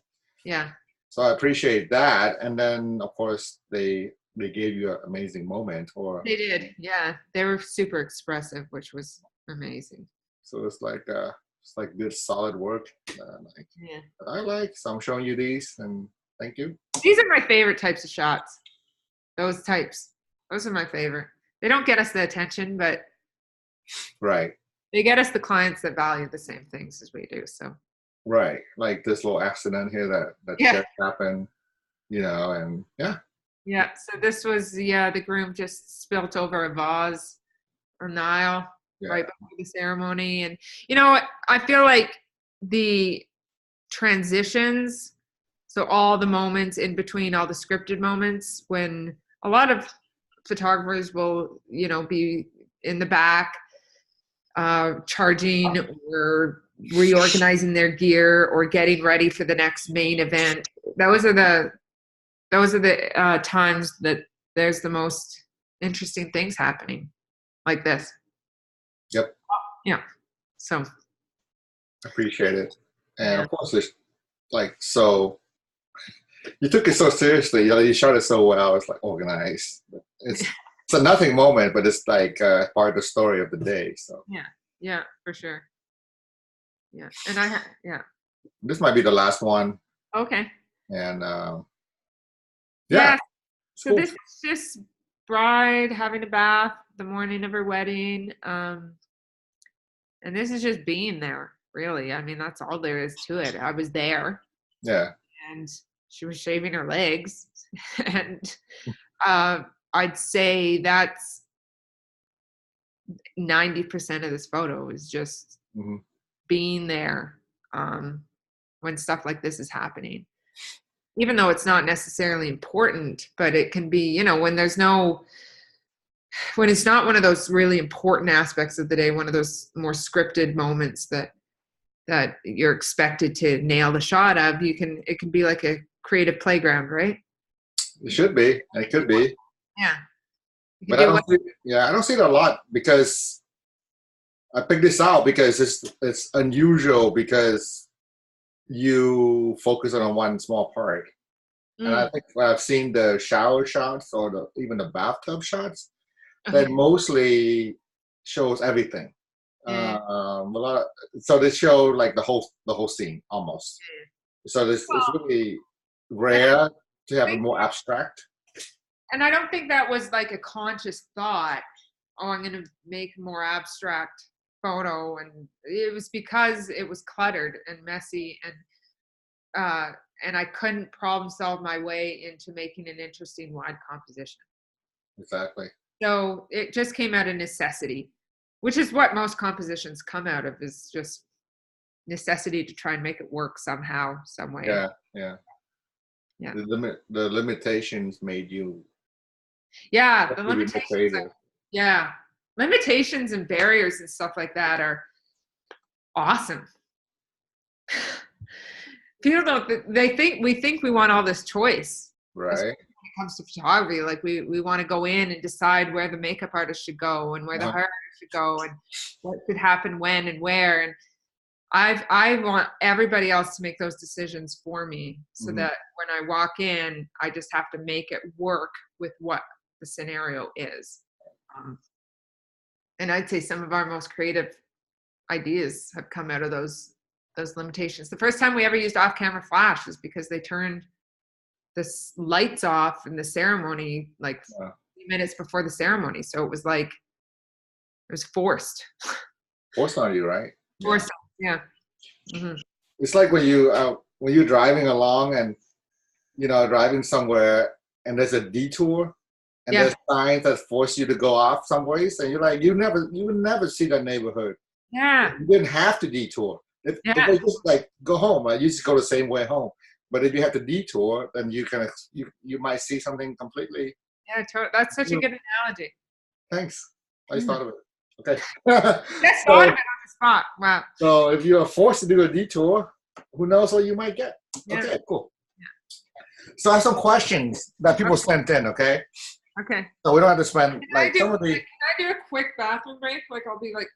Yeah. So I appreciate that. And then of course they gave you an amazing moment, or They did. Yeah. They were super expressive, which was amazing. so it's like good solid work. Yeah. I like. So I'm showing you these, and thank you. These are my favorite types of shots. Those types. Those are my favorite. They don't get us the attention, but Right. they get us the clients that value the same things as we do. So Right. Like this little accident here that yeah. just happened, and yeah. Yeah. So this was, the groom just spilt over a vase or Nile Yeah. right before the ceremony. And, I feel like the transitions, so all the moments in between, all the scripted moments, when a lot of photographers will, be in the back, charging or reorganizing their gear or getting ready for the next main event. Those are the times that there's the most interesting things happening like this. Yep. Yeah. So appreciate it. And of course, it's like, so you took it so seriously. You shot it so well. It's like organized. It's a nothing moment, but it's like part of the story of the day. So yeah, for sure. Yeah, and this might be the last one. Okay. And yeah. So cool. this is just bride having a bath the morning of her wedding, and this is just being there. Really, I mean, that's all there is to it. I was there. Yeah. And she was shaving her legs, and I'd say that's 90% of this photo is just being there when stuff like this is happening. Even though it's not necessarily important, but it can be, when it's not one of those really important aspects of the day, one of those more scripted moments that you're expected to nail the shot of, it can be like a creative playground, right? It should be. It could be. Yeah. But I don't see it a lot, because I picked this out because it's unusual, because you focus on one small part. And I think I've seen the shower shots or even the bathtub shots that mostly shows everything. So they show like the whole scene almost. So it's really rare to have a more abstract. And I don't think that was like a conscious thought. Oh, I'm going to make a more abstract photo, and it was because it was cluttered and messy, and I couldn't problem solve my way into making an interesting wide composition. Exactly. So it just came out of necessity, which is what most compositions come out of, is just necessity to try and make it work somehow, some way. Yeah. The limitations made you. Yeah, the limitations. Limitations and barriers and stuff like that are awesome. People we think we want all this choice. Right. When it comes to photography, like we want to go in and decide where the makeup artist should go and where the hair artist should go and what should happen when and where. And I want everybody else to make those decisions for me, so that when I walk in, I just have to make it work with what the scenario is. And I'd say some of our most creative ideas have come out of those limitations. The first time we ever used off-camera flash was because they turned the lights off in the ceremony like 3 minutes before the ceremony. So it was like, it was forced. Forced on you, right? Forced, yeah. It's like when you're driving along and driving somewhere and there's a detour and there's signs that force you to go off some ways, and you're like, you would never see that neighborhood. Yeah. You didn't have to detour. If they just like go home, you just go the same way home. But if you have to detour, then you might see something completely. Yeah, that's such a good analogy. Thanks. I just thought of it. Okay. Just thought of it on the spot. Wow. So if you are forced to do a detour, who knows what you might get? Yeah. Okay, cool. Yeah. So I have some questions that people sent in. Okay. Okay. So we don't have to spend Can I do a quick bathroom break? Like I'll be like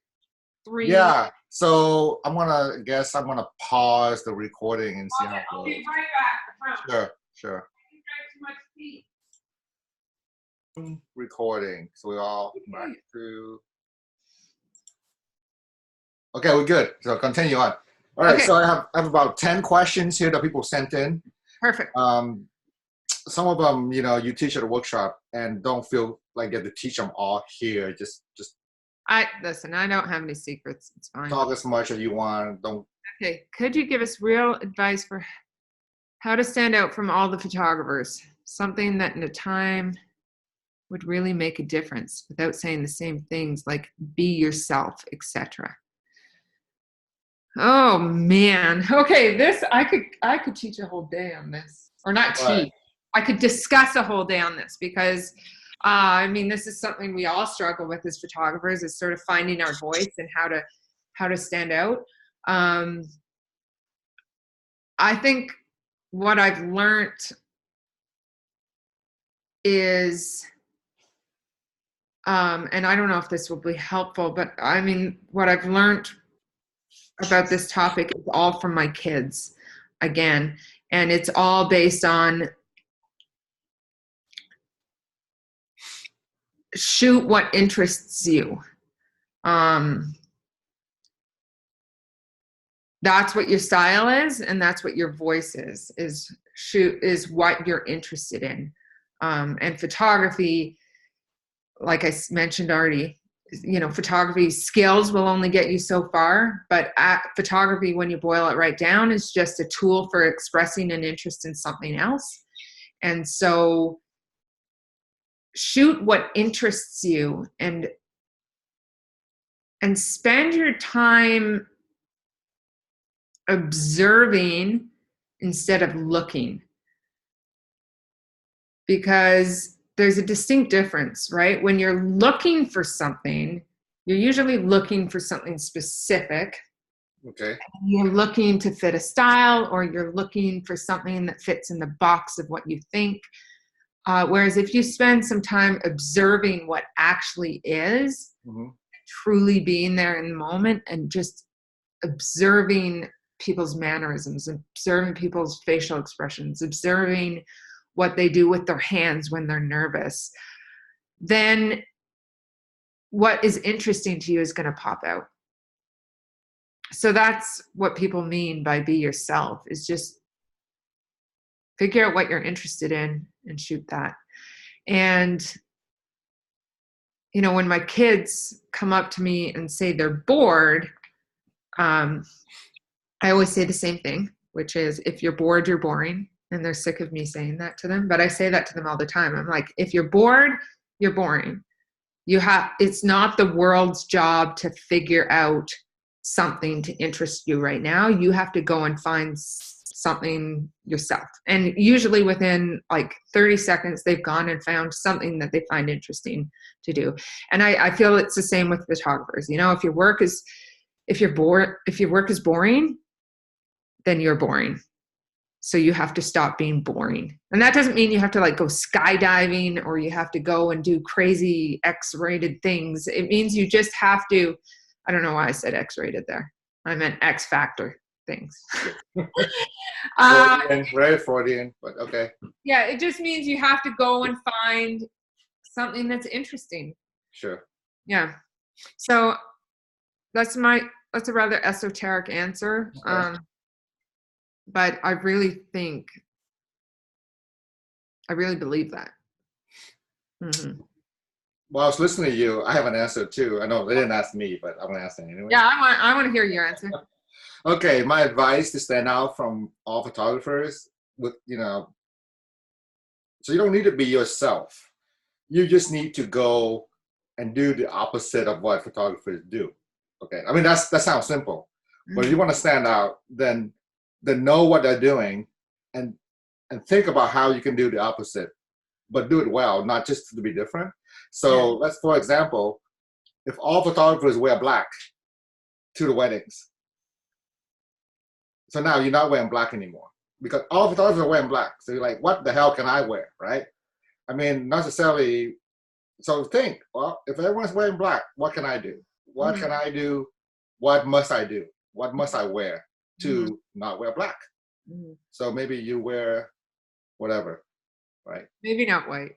3. Yeah. So I'm gonna pause the recording and see how it goes. I'll be right back. Sure. Too much tea. Recording. So we all back to. Okay, we're good. So continue on. All right. Okay. So I have about 10 questions here that people sent in. Perfect. Some of them, you teach at a workshop and don't feel like you have to teach them all here. Just. Listen, I don't have any secrets. It's fine. Talk as much as you want. Don't. Okay. Could you give us real advice for how to stand out from all the photographers? Something that in a time would really make a difference without saying the same things, like be yourself, etc. Oh man. Okay, this I could teach a whole day on this. Or not teach. I could discuss a whole day on this, because I mean, this is something we all struggle with as photographers, is sort of finding our voice and how to stand out. I think what I've learned is, and I don't know if this will be helpful, but I mean, what I've learned about this topic is all from my kids, again, and it's all based on shoot what interests you. That's what your style is, and that's what your voice is shoot is what you're interested in. And photography, like I mentioned already, you know, photography skills will only get you so far, but photography, when you boil it right down, is just a tool for expressing an interest in something else. And so shoot what interests you, and spend your time observing instead of looking, because there's a distinct difference, right? When you're looking for something, you're usually looking for something specific. Okay. You're looking to fit a style, or you're looking for something that fits in the box of what you think. Whereas if you spend some time observing what actually is, truly being there in the moment, and just observing people's mannerisms, observing people's facial expressions, observing what they do with their hands when they're nervous, then what is interesting to you is going to pop out. So that's what people mean by be yourself, is just figure out what you're interested in and shoot that. And, you know, when my kids come up to me and say they're bored, I always say the same thing, which is, if you're bored, you're boring. And they're sick of me saying that to them, but I say that to them all the time. I'm like, if you're bored, you're boring. It's not the world's job to figure out something to interest you right now. You have to go and find something yourself. And usually within like 30 seconds, they've gone and found something that they find interesting to do. And I feel it's the same with photographers. You know, if your work is boring, then you're boring. So you have to stop being boring. And that doesn't mean you have to like go skydiving, or you have to go and do crazy X-rated things. It means you just have to, I don't know why I said X-rated there. I meant X Factor things. Very Freudian, but okay. Yeah, it just means you have to go and find something that's interesting. Sure. Yeah. So that's a rather esoteric answer. Okay. But I really believe that. Mm-hmm. Well, I was listening to you. I have an answer too. I know they didn't ask me, but I'm going to ask them anyway. Yeah, I want to hear your answer. Okay, my advice to stand out from all photographers, with, you know, so you don't need to be yourself. You just need to go and do the opposite of what photographers do. Okay, I mean, that sounds simple, but if you want to stand out, then know what they're doing, and think about how you can do the opposite, but do it well, not just to be different. So let's, for example, if all photographers wear black to the weddings, so now you're not wearing black anymore, because all photographers are wearing black. So you're like, what the hell can I wear, right? I mean, not necessarily. So think, well, if everyone's wearing black, what can I do? What can I do? What must I do? What must I wear to not wear black? So maybe you wear whatever, right? Maybe not white.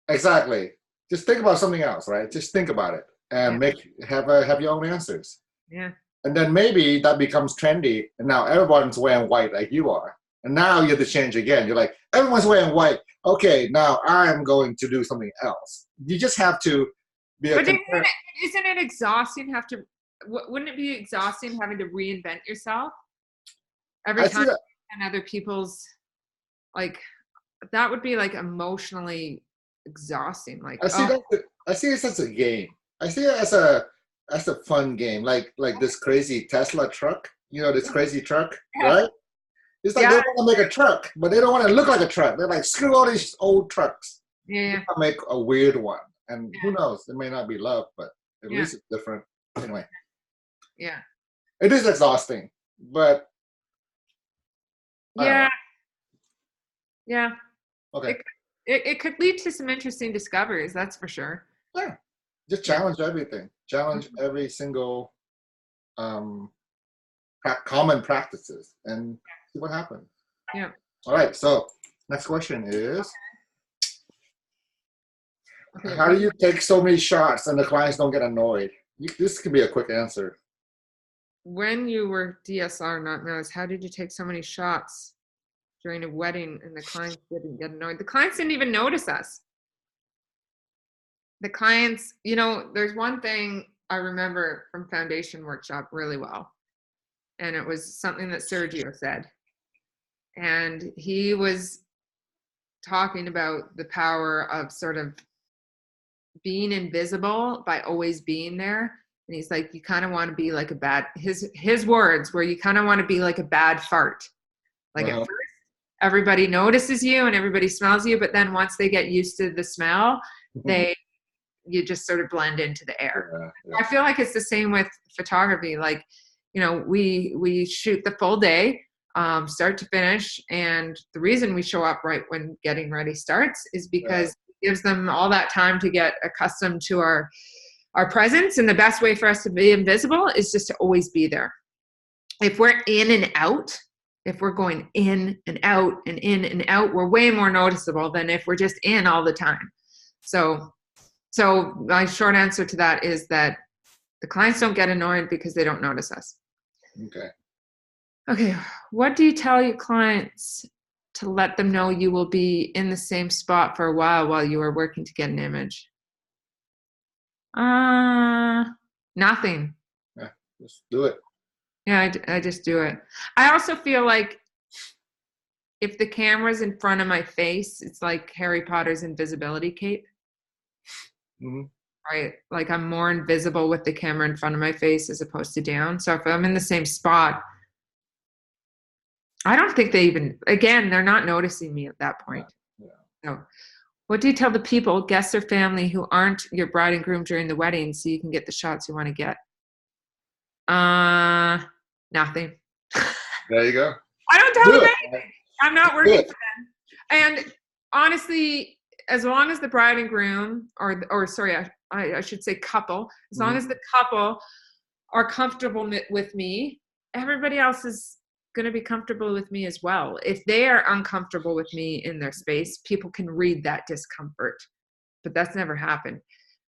Exactly. Just think about something else, right? Just think about it, and have your own answers. Yeah. And then maybe that becomes trendy, and now everyone's wearing white like you are. And now you have to change again. You're like, everyone's wearing white. Okay, now I'm going to do something else. You just have to be a. But isn't it exhausting? Wouldn't it be exhausting having to reinvent yourself every time and other people's, like, that would be like emotionally exhausting. Like, I see it as a game. I see it as a fun game, like this crazy Tesla truck. You know, this crazy truck, right? It's like they want to make a truck, but they don't want to look like a truck. They're like, screw all these old trucks. Yeah. I'll make a weird one. And who Yeah. knows? It may not be love, but at Yeah. least it's different. Anyway, Yeah. it is exhausting, but I don't Yeah. know. Yeah. Okay. It, it could lead to some interesting discoveries, that's for sure. Yeah. Just Yeah. challenge everything. Challenge every single um, common practices and see what happens. Yeah. All right. So next question is, Okay. how do you take so many shots and the clients don't get annoyed? This can be a quick answer. When you were DSR, not nurse, how did you take so many shots during a wedding and the clients didn't get annoyed? The clients didn't even notice us. The clients, there's one thing I remember from foundation workshop really well, and it was something that Sergio said. And he was talking about the power of sort of being invisible by always being there. And he's like, you kind of want to be like a bad, his words were, you kind of want to be like a bad fart. Like at Uh-huh. first, everybody notices you and everybody smells you, but then once they get used to the smell, you just sort of blend into the air. Yeah. I feel like it's the same with photography. Like, we shoot the full day, start to finish. And the reason we show up right when getting ready starts is because it gives them all that time to get accustomed to our presence. And the best way for us to be invisible is just to always be there. If we're in and out, if we're going in and out and in and out, we're way more noticeable than if we're just in all the time. So my short answer to that is that the clients don't get annoyed because they don't notice us. Okay. What do you tell your clients to let them know you will be in the same spot for a while you are working to get an image? Nothing. Yeah. Just do it. Yeah, I just do it. I also feel like if the camera's in front of my face, it's like Harry Potter's invisibility cape. Mm-hmm. Right? Like I'm more invisible with the camera in front of my face as opposed to down. So if I'm in the same spot, I don't think they're not noticing me at that point. Yeah. So what do you tell the people, guests or family, who aren't your bride and groom during the wedding so you can get the shots you want to get? Nothing. There you go. I don't tell them anything. I'm not working for them. And honestly, as long as the bride and groom, or sorry, I should say couple, as long as the couple are comfortable with me, everybody else is going to be comfortable with me as well. If they are uncomfortable with me in their space, people can read that discomfort. But that's never happened.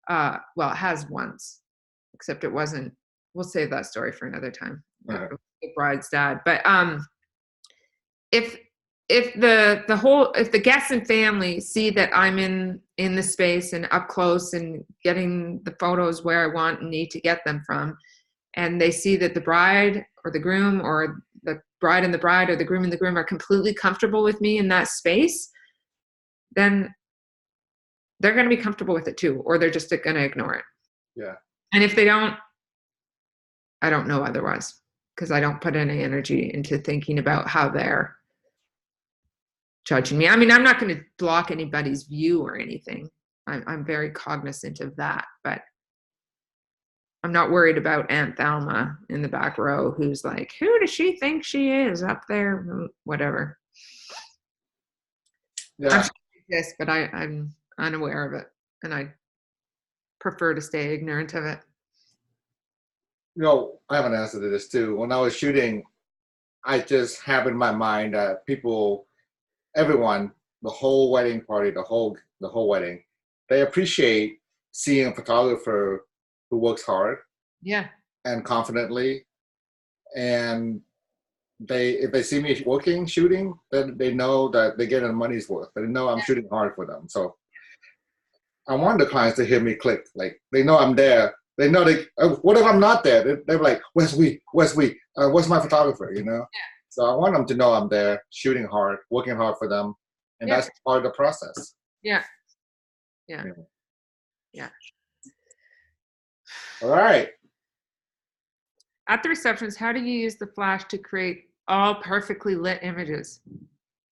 Well, it has once, except it wasn't. We'll save that story for another time. Right. The bride's dad. But if the guests and family see that I'm in the space and up close and getting the photos where I want and need to get them from, and they see that the bride or the groom or the bride and the bride or the groom and the groom are completely comfortable with me in that space, then they're going to be comfortable with it too, or they're just going to ignore it. Yeah. And if they don't, I don't know otherwise, because I don't put any energy into thinking about how they're judging me. I mean, I'm not going to block anybody's view or anything. I'm very cognizant of that, but I'm not worried about Aunt Thelma in the back row who's like, who does she think she is up there? Whatever. Yeah. I'm sure it exists, but I'm unaware of it, and I prefer to stay ignorant of it. I have an answer to this too. When I was shooting, I just have in my mind that everyone, the whole wedding party, the whole wedding, they appreciate seeing a photographer who works hard, and confidently, and if they see me working, shooting, then they know that they get their money's worth. They know I'm shooting hard for them. So I want the clients to hear me click. Like they know I'm there. They know what if I'm not there? They're like, where's where's my photographer? So I want them to know I'm there, shooting hard, working hard for them, and that's part of the process. Yeah. All right. At the receptions, how do you use the flash to create all perfectly lit images?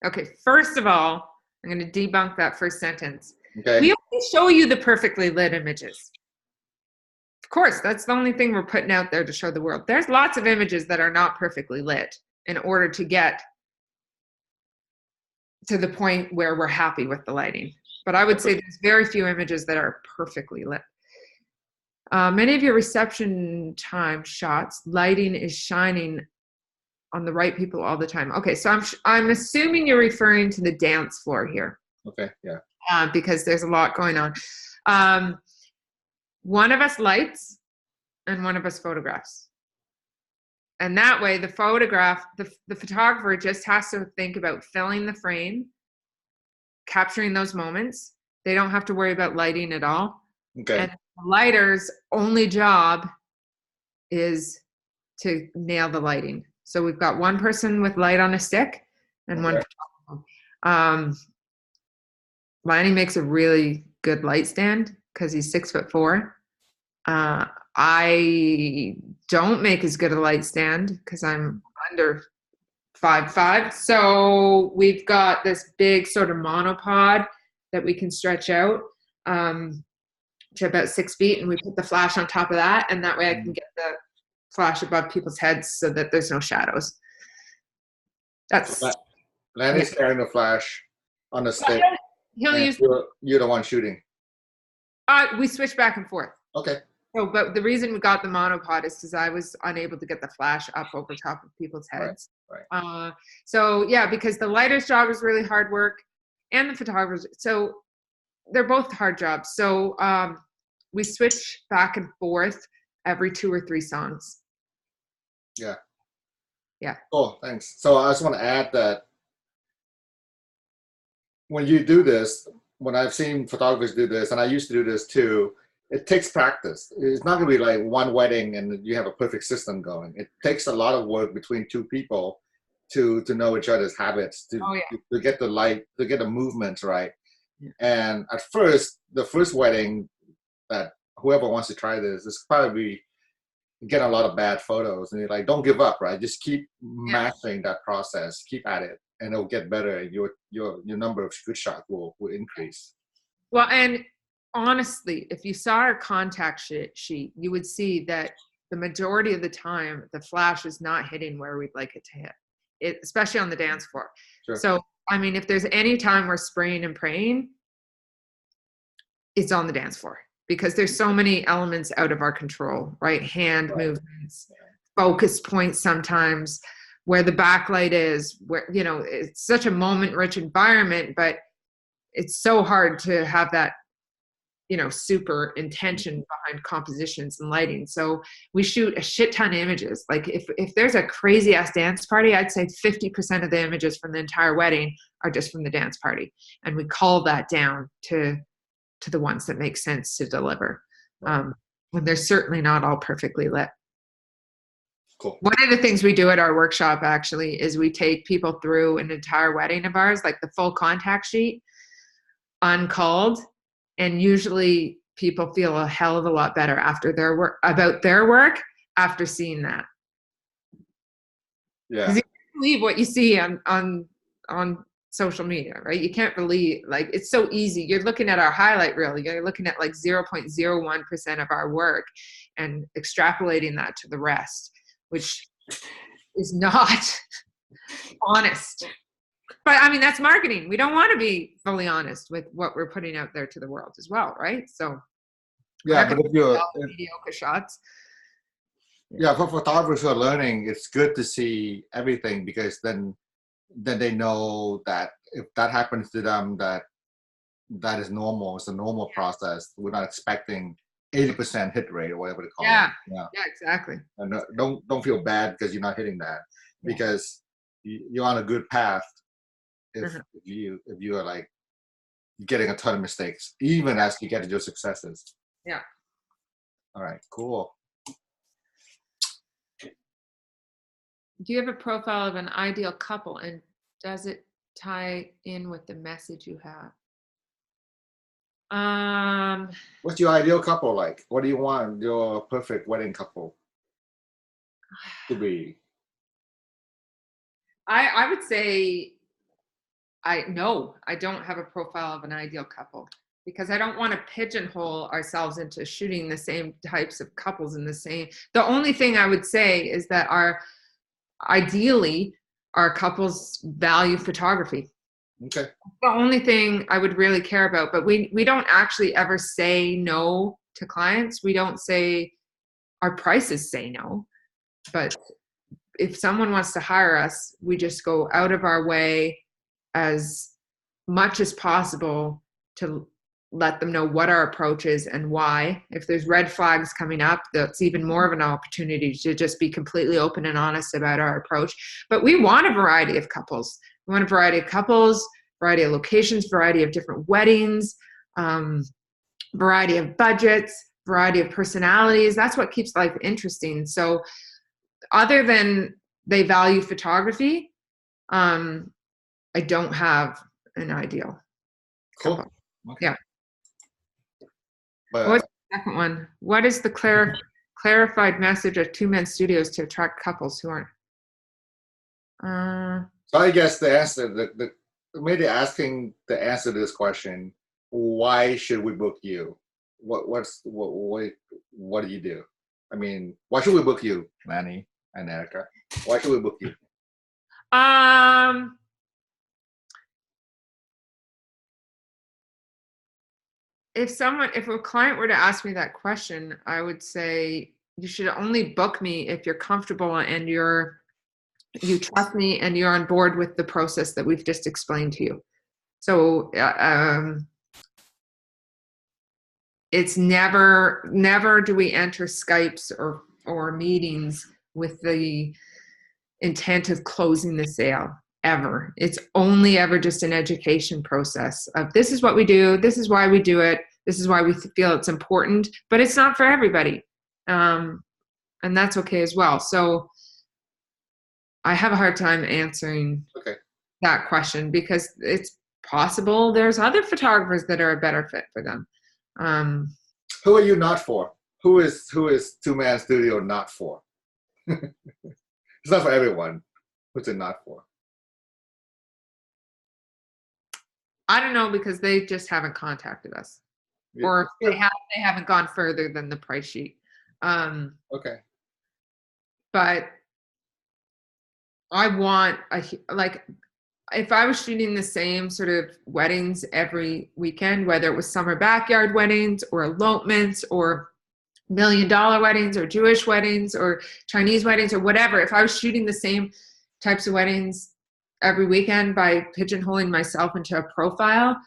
Okay, first of all, I'm going to debunk that first sentence. Okay. We only show you the perfectly lit images. Of course, that's the only thing we're putting out there to show the world. There's lots of images that are not perfectly lit in order to get to the point where we're happy with the lighting. But I would say there's very few images that are perfectly lit. Many of your reception time shots, lighting is shining on the right people all the time. Okay, so I'm assuming you're referring to the dance floor here. Okay. Yeah. Because there's a lot going on. One of us lights and one of us photographs. And that way the photographer just has to think about filling the frame, capturing those moments. They don't have to worry about lighting at all. Okay. And the lighter's only job is to nail the lighting. So we've got one person with light on a stick and one photographer. Lanny makes a really good light stand because he's 6'4". I don't make as good a light stand because I'm under 5'5". So we've got this big sort of monopod that we can stretch out to about 6 feet, and we put the flash on top of that, and that way I can get the flash above people's heads so that there's no shadows. That's Lanny's carrying the flash on the stick. He'll use. You're the one shooting. We switch back and forth. Okay. So, but the reason we got the monopod is because I was unable to get the flash up over top of people's heads. Right. So yeah, because the lighter's job is really hard work, and the photographer's. So they're both hard jobs. So we switch back and forth every 2 or 3 songs. Yeah. Yeah. Oh, thanks. So I just want to add that when you do this, when I've seen photographers do this, and I used to do this too, it takes practice. It's not going to be like one wedding and you have a perfect system going. It takes a lot of work between 2 people to know each other's habits, to get the light, to get the movements right. Yeah. And at first, the first wedding that whoever wants to try this is probably getting a lot of bad photos. And you're like, don't give up, right? Just keep mastering that process. Keep at it, and it'll get better. And your number of good shots will increase. Well, and honestly, if you saw our contact sheet, you would see that the majority of the time, the flash is not hitting where we'd like it to hit, especially on the dance floor. Sure. So, I mean, if there's any time we're spraying and praying, it's on the dance floor because there's so many elements out of our control, right? Hand movements, focus points sometimes, where the backlight is, where, you know, it's such a moment-rich environment, but it's so hard to have that, you know, super intention behind compositions and lighting. So we shoot a shit ton of images. Like if there's a crazy ass dance party, I'd say 50% of the images from the entire wedding are just from the dance party. And we call that down to the ones that make sense to deliver. And they're certainly not all perfectly lit. Cool. One of the things we do at our workshop actually is we take people through an entire wedding of ours, like the full contact sheet, uncalled, and usually people feel a hell of a lot better after their work about their work after seeing that. Yeah. Because you can't believe what you see on social media, right? You can't believe, like, it's so easy. You're looking at our highlight reel, you're looking at like 0.01% of our work and extrapolating that to the rest, which is not honest. But I mean, that's marketing. We don't want to be fully honest with what we're putting out there to the world as well, right? So yeah, but if you're mediocre shots. Yeah, for photographers who are learning, it's good to see everything because then they know that if that happens to them, that is normal. It's a normal process. We're not expecting 80% hit rate or whatever they call it. Yeah, exactly. And don't feel bad because you're not hitting that, because you're on a good path. If you are like getting a ton of mistakes, even as you get to your successes. Yeah. All right. Cool. Do you have a profile of an ideal couple, and does it tie in with the message you have? What's your ideal couple like? What do you want your perfect wedding couple to be? I would say I don't have a profile of an ideal couple. because I don't want to pigeonhole ourselves into shooting the same types of couples in the same. The only thing I would say is that ideally our couples value photography. Okay. The only thing I would really care about, but we don't actually ever say no to clients. We don't say, our prices say no, but if someone wants to hire us, we just go out of our way as much as possible to let them know what our approach is and why. If there's red flags coming up, that's even more of an opportunity to just be completely open and honest about our approach. But we want a variety of couples. We want a variety of couples, variety of locations, variety of different weddings, variety of budgets, variety of personalities. That's what keeps life interesting. So other than they value photography, I don't have an ideal Cool. couple. Okay. Yeah. But What's the second one? What is the clarified message of Two Men Studios to attract couples who aren't? so I guess the answer, maybe asking the answer to this question, why should we book you? What do you do? I mean, why should we book you, Manny and Erika? Why should we book you? If a client were to ask me that question, I would say you should only book me if you're comfortable and you trust me and you're on board with the process that we've just explained to you. So it's never do we enter Skypes or meetings with the intent of closing the sale, ever. It's only ever just an education process of, this is what we do, this is why we do it, this is why we feel it's important, but it's not for everybody. And that's okay as well. So I have a hard time answering that question, because it's possible there's other photographers that are a better fit for them. Who are you not for? Who is Two Man Studio not for? It's not for everyone. Who's it not for? I don't know, because they just haven't contacted us, or they haven't gone further than the price sheet. Okay. But I want if I was shooting the same sort of weddings every weekend, whether it was summer backyard weddings or elopements or $1 million weddings or Jewish weddings or Chinese weddings or whatever, if I was shooting the same types of weddings every weekend by pigeonholing myself into a profile,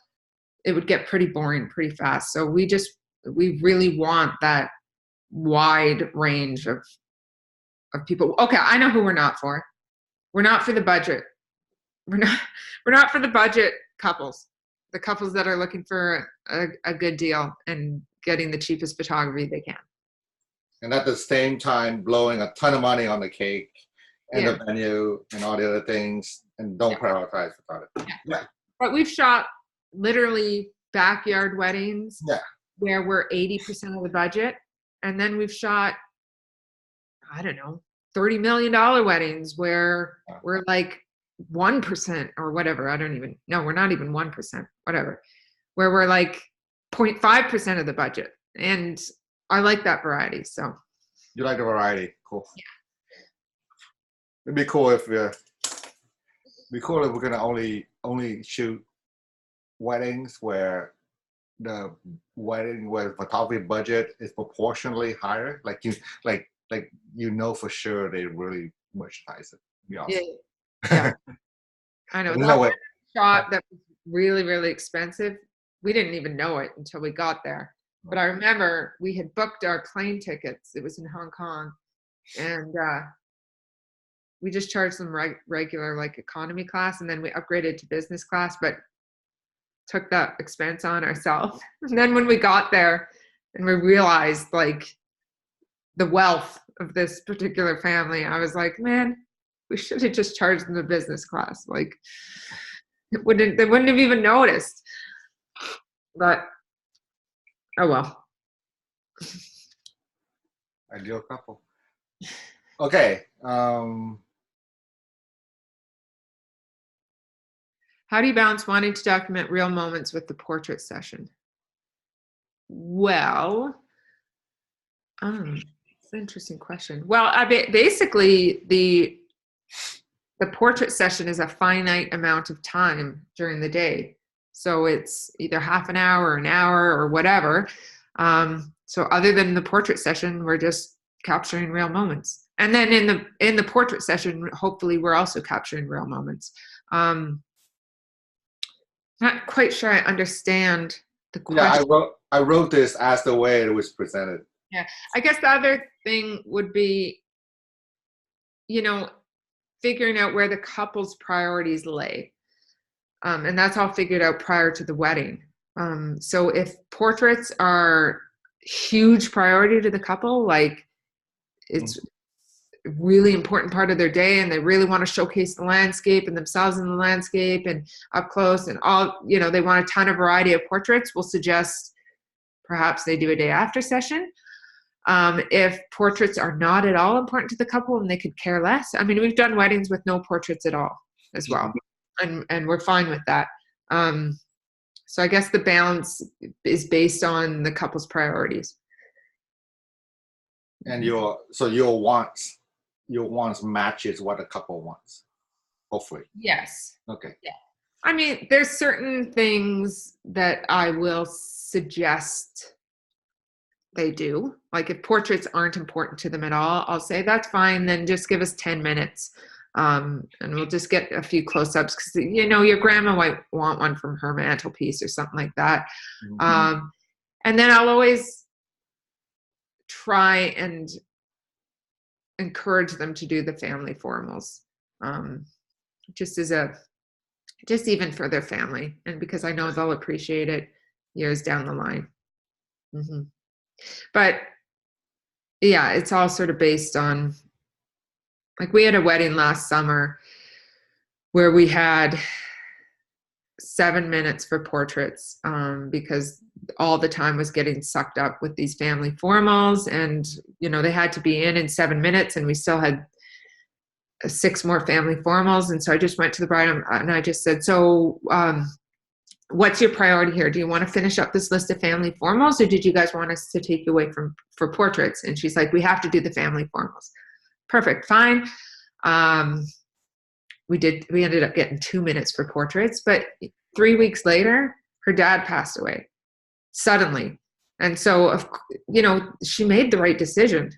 it would get pretty boring pretty fast. So we really want that wide range of people. Okay, I know who we're not for. We're not for the budget. We're not for the budget couples. The couples that are looking for a good deal and getting the cheapest photography they can. And at the same time, blowing a ton of money on the cake and the venue and all the other things, and don't prioritize photography. Yeah. But we've shot literally backyard weddings where we're 80% of the budget. And then we've shot, I don't know, $30 million weddings where we're like 1% or whatever. I don't even know. We're not even 1%, whatever, where we're like 0.5% of the budget. And I like that variety. So you like the variety. Cool. Yeah. It'd be cool if we're gonna only shoot weddings where the photography budget is proportionally higher. Like you know for sure they really merchandise it. Be awesome. Yeah. I know. That shot that was really, really expensive, we didn't even know it until we got there. But I remember we had booked our plane tickets. It was in Hong Kong. And we just charged them regular, like economy class. And then we upgraded to business class, but took that expense on ourselves. And then when we got there and we realized like the wealth of this particular family, I was like, man, we should have just charged them the business class. Like they wouldn't have even noticed. But oh well. Ideal couple. Okay. How do you balance wanting to document real moments with the portrait session? Well, it's an interesting question. Well, I mean, basically the portrait session is a finite amount of time during the day. So it's either half an hour or whatever. So other than the portrait session, we're just capturing real moments. And then in the portrait session, hopefully we're also capturing real moments. Not quite sure I understand the Yeah, question. I wrote this as the way it was presented. Yeah. I guess the other thing would be, figuring out where the couple's priorities lay. And that's all figured out prior to the wedding. So if portraits are huge priority to the couple, like it's a really important part of their day and they really want to showcase the landscape and themselves in the landscape and up close and all, they want a ton of variety of portraits, we'll suggest perhaps they do a day after session. If portraits are not at all important to the couple and they could care less, I mean, we've done weddings with no portraits at all as well. And we're fine with that. So I guess the balance is based on the couple's priorities. And your wants matches what a couple wants, hopefully. Yes. Okay. Yeah. I mean, there's certain things that I will suggest they do. Like if portraits aren't important to them at all, I'll say that's fine. Then just give us 10 minutes. And we'll just get a few close-ups because, your grandma might want one from her mantelpiece or something like that. Mm-hmm. And then I'll always try and encourage them to do the family formals, just even for their family. And because I know they'll appreciate it years down the line. Mm-hmm. But yeah, it's all sort of based on, like we had a wedding last summer where we had 7 minutes for portraits because all the time was getting sucked up with these family formals and, they had to be in 7 minutes and we still had 6 more family formals. And so I just went to the bride and I just said, so what's your priority here? Do you want to finish up this list of family formals or did you guys want us to take you away for portraits? And she's like, we have to do the family formals. Perfect. Fine. We ended up getting 2 minutes for portraits, but 3 weeks later, her dad passed away suddenly. And so, she made the right decision.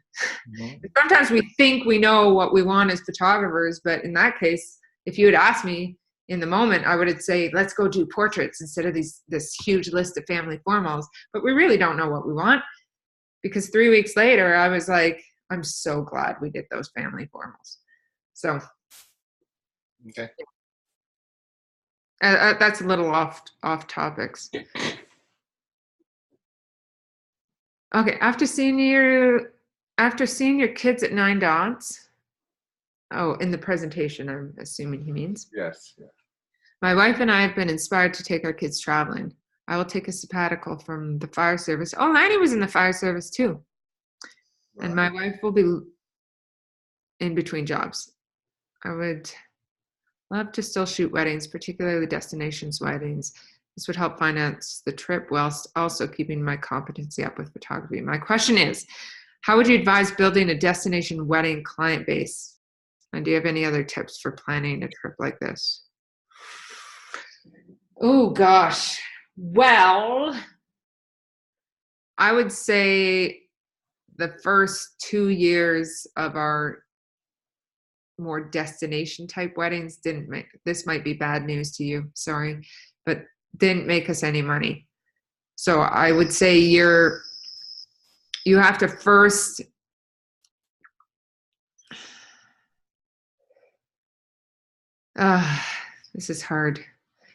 Mm-hmm. Sometimes we think we know what we want as photographers, but in that case, if you had asked me in the moment, I would say, let's go do portraits instead of this huge list of family formals. But we really don't know what we want because 3 weeks later, I was like, I'm so glad we did those family formals. So. Okay. That's a little off topics. Okay, after seeing your kids at 9 dots. Oh, in the presentation, I'm assuming he means. Yes. Yeah. My wife and I have been inspired to take our kids traveling. I will take a sabbatical from the fire service. Oh, Lanny was in the fire service too. Right. And my wife will be in between jobs. I would love to still shoot weddings, particularly destinations weddings. This would help finance the trip whilst also keeping my competency up with photography. My question is, how would you advise building a destination wedding client base? And do you have any other tips for planning a trip like this? Oh, gosh. Well, I would say the first 2 years of our more destination type weddings this might be bad news to you, sorry, but didn't make us any money. So I would say you have to first this is hard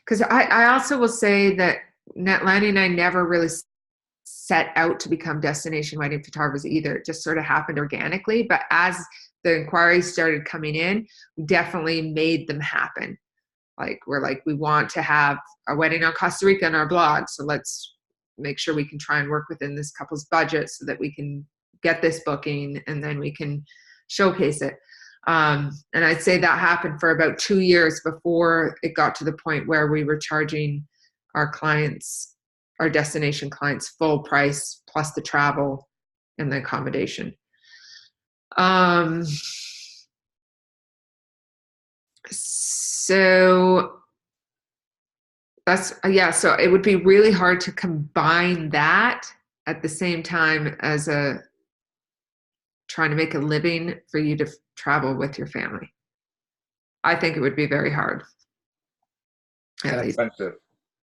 because I also will say that Lanny and I never really set out to become destination wedding photographers either. It just sort of happened organically, but as the inquiries started coming in, we definitely made them happen. We want to have a wedding on Costa Rica in our blog. So let's make sure we can try and work within this couple's budget so that we can get this booking and then we can showcase it. And I'd say that happened for about 2 years before it got to the point where we were charging our clients our destination clients full price plus the travel and the accommodation. So that's, yeah, so it would be really hard to combine that at the same time as trying to make a living for you to travel with your family. I think it would be very hard. And expensive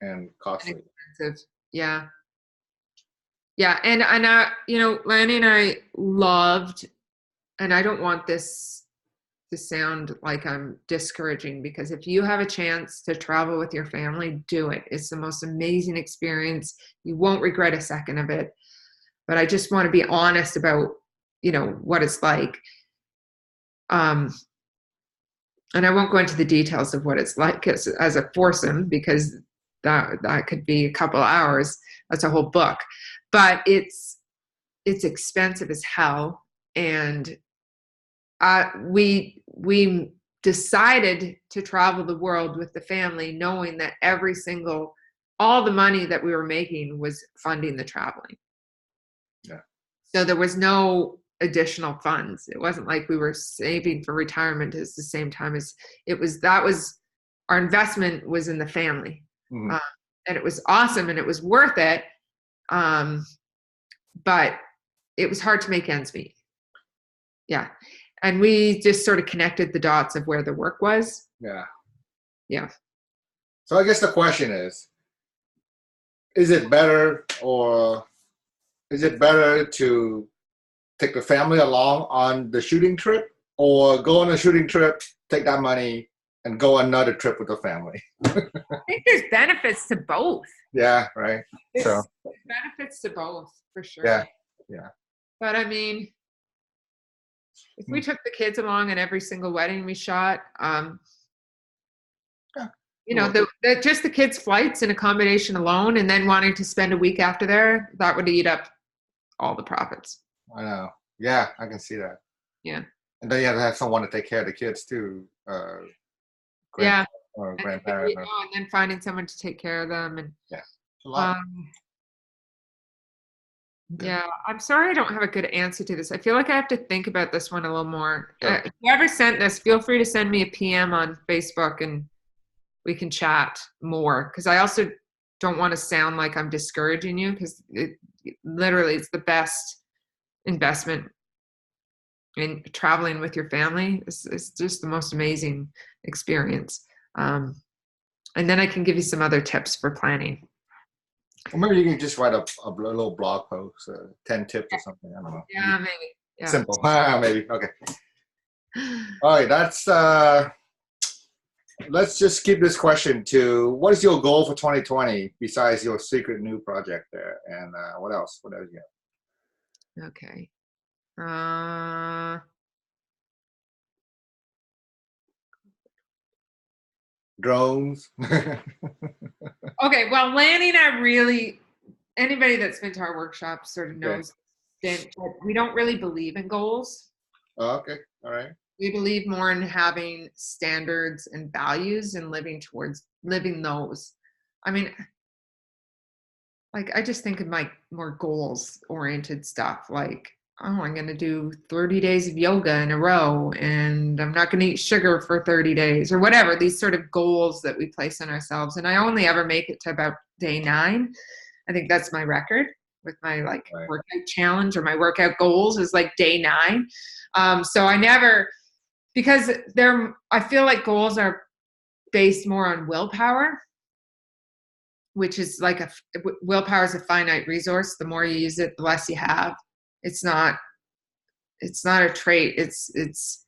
and costly. Expensive. Yeah. Yeah. And I, Lanny and I loved, and I don't want this to sound like I'm discouraging, because if you have a chance to travel with your family, do it. It's the most amazing experience. You won't regret a second of it. But I just want to be honest about, what it's like. And I won't go into the details of what it's like as a foursome, because that could be a couple hours. That's a whole book. But it's expensive as hell. And we decided to travel the world with the family, knowing that all the money that we were making was funding the traveling. Yeah. So there was no additional funds. It wasn't like we were saving for retirement at the same time as our investment was in the family. Mm-hmm. And it was awesome and it was worth it. But it was hard to make ends meet. Yeah. And we just sort of connected the dots of where the work was. Yeah. Yeah. So I guess the question is it better to take the family along on the shooting trip, or go on a shooting trip, take that money, and go another trip with the family? I think there's benefits to both. Yeah, right. There's benefits to both, for sure. Yeah, yeah. But I mean, if we took the kids along at every single wedding we shot, just the kids' flights and accommodation alone, and then wanting to spend a week after there, that would eat up all the profits. I know. Yeah, I can see that. Yeah. And then you have to have someone to take care of the kids too. Yeah. Or grandparents. And then finding someone to take care of them. And yeah. A lot. Yeah, I'm sorry I don't have a good answer to this. I feel like I have to think about this one a little more. Sure. Whoever sent this, feel free to send me a PM on Facebook and we can chat more, because I also don't want to sound like I'm discouraging you, because literally it's the best investment in traveling with your family. It's just the most amazing experience. And then I can give you some other tips for planning. Or maybe you can just write a little blog post, 10 tips or something. I don't know. Yeah, maybe. Yeah. Simple. Maybe. Okay. All right. That's. Let's just keep this question to: what is your goal for 2020 besides your secret new project there? And what else? What else you got? Okay. Drones. Okay, well, Lanny and I really, anybody that's been to our workshop sort of knows that we don't really believe in goals. Oh, okay, all right. We believe more in having standards and values and living those. I mean, like, I just think of my more goals-oriented stuff, like, oh, I'm going to do 30 days of yoga in a row, and I'm not going to eat sugar for 30 days, or whatever, these sort of goals that we place on ourselves. And I only ever make it to about day 9. I think that's my record with my workout challenge, or my workout goals is like day 9. So I never, because I feel like goals are based more on willpower, which is like willpower is a finite resource. The more you use it, the less you have. It's not a trait. It's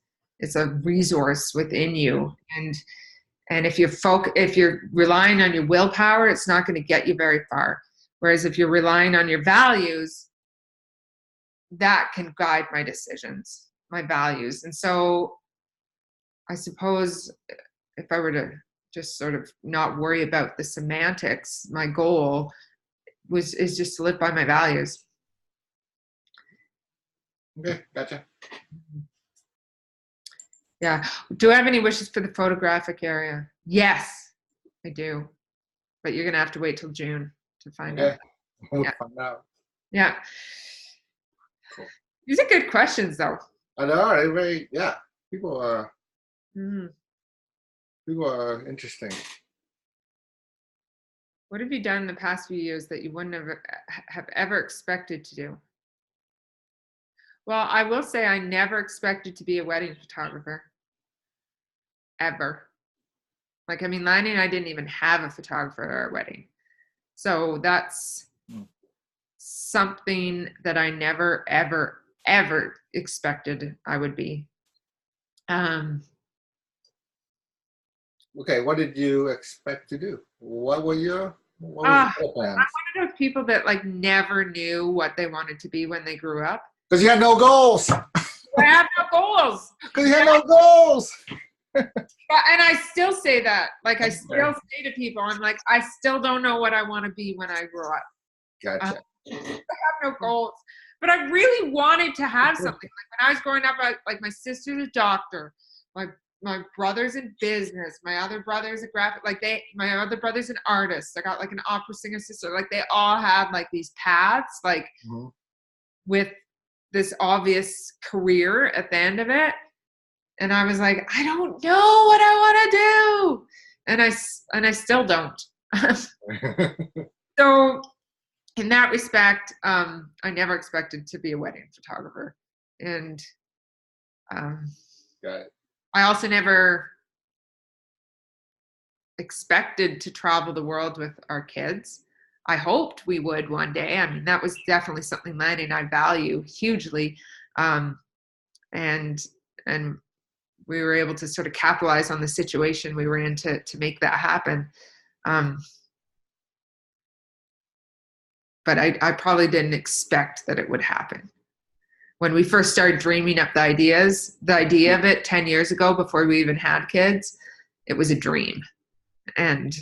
a resource within you. And if you're relying on your willpower, it's not going to get you very far. Whereas if you're relying on your values, that can guide my decisions, my values. And so I suppose if I were to just sort of not worry about the semantics, my goal is just to live by my values. Okay, gotcha. Yeah. Do I have any wishes for the photographic area? Yes, I do. But you're going to have to wait till June. to find out. Okay. We'll Yeah. find out. Yeah. Cool. These are good questions, though. I know, they're very, yeah. People are Mm. interesting. What have you done in the past few years that you wouldn't have ever expected to do? Well, I will say I never expected to be a wedding photographer. Ever. Like, I mean, Lanny and I didn't even have a photographer at our wedding. So that's something that I never, ever, ever expected I would be. Okay, what did you expect to do? What was your I'm plans? one of those people that like never knew what they wanted to be when they grew up. Because you had no goals. I have no goals. Because you had no goals. And I still say that. Like, I still say to people, I'm like, I still don't know what I want to be when I grow up. Gotcha. I have no goals. But I really wanted to have something. Like, when I was growing up, like, my sister's a doctor. My brother's in business. My other brother's a graphic. Like, my other brother's an artist. I got, like, an opera singer sister. Like, they all have, like, these paths, like, with this obvious career at the end of it. And I was like, I don't know what I want to do. And I still don't. So in that respect, I never expected to be a wedding photographer. And Got it. I also never expected to travel the world with our kids. I hoped we would one day. I mean, that was definitely something Lanny and I value hugely. And we were able to sort of capitalize on the situation we were in to make that happen. But I probably didn't expect that it would happen. When we first started dreaming up the idea of it 10 years ago, before we even had kids, it was a dream. And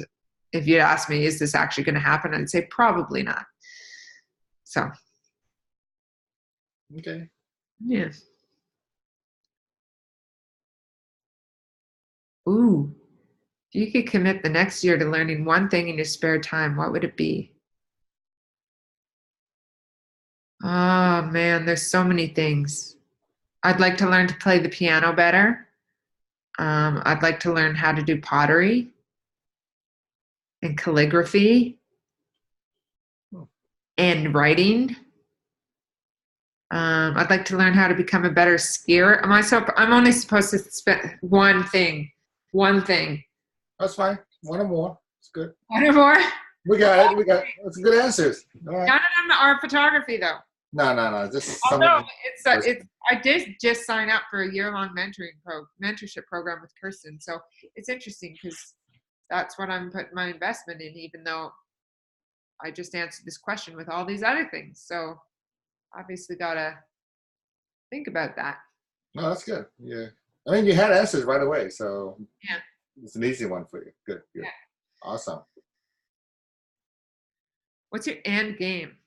if you'd ask me, is this actually going to happen? I'd say probably not. So. Okay. Yeah. Ooh. If you could commit the next year to learning one thing in your spare time, what would it be? Oh man, there's so many things. I'd like to learn to play the piano better. I'd like to learn how to do pottery and calligraphy and writing. I'd like to learn how to become a better skier. I'm only supposed to spend one thing. One thing. That's fine. One or more. It's good. One or more? We got it. That's good answers. All right. None of them are photography, though. No. Just although I did just sign up for a year-long mentorship program with Kirsten, so it's interesting because that's what I'm putting my investment in, even though I just answered this question with all these other things. So obviously gotta think about that. No, that's good. Yeah. I mean, you had answers right away, so Yeah. it's an easy one for you. Good. Yeah. Awesome. What's your end game?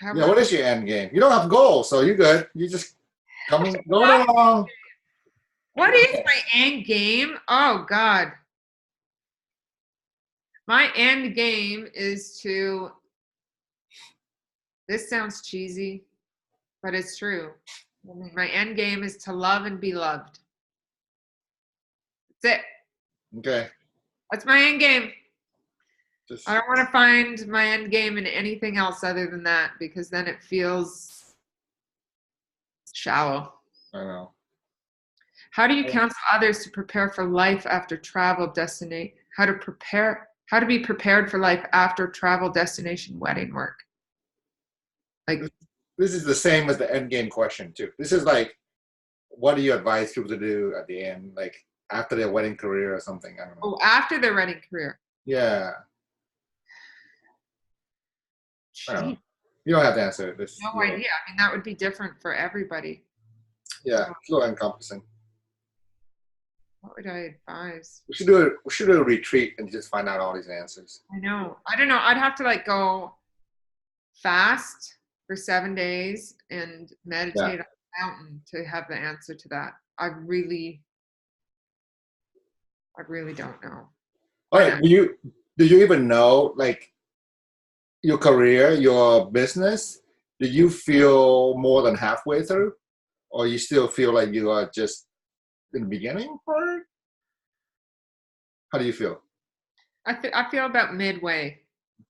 Yeah, what is your end game? You don't have goals, so you're good. You just going along. What is my end game? Oh God. My end game is to, this sounds cheesy, but it's true. My end game is to love and be loved. That's it. Okay. That's my end game. I don't want to find my end game in anything else other than that, because then it feels shallow. I know. How do you counsel others to prepare for life after travel destination? How to be prepared for life after travel destination wedding work? Like, this is the same as the end game question too. This is like, what do you advise people to do at the end, like after their wedding career or something? I don't know. oh, after their wedding career. Yeah. I don't know. You don't have to answer this. No idea. I mean, that would be different for everybody. Yeah, it's a little encompassing. What would I advise? We should do a retreat and just find out all these answers. I know. I don't know. I'd have to like go fast for 7 days and meditate on a mountain to have the answer to that. I really, I really don't know. All right. Do you even know, like, your career, your business? Do you feel more than halfway through, or you still feel like you are just in the beginning part? How do you feel? I feel about midway.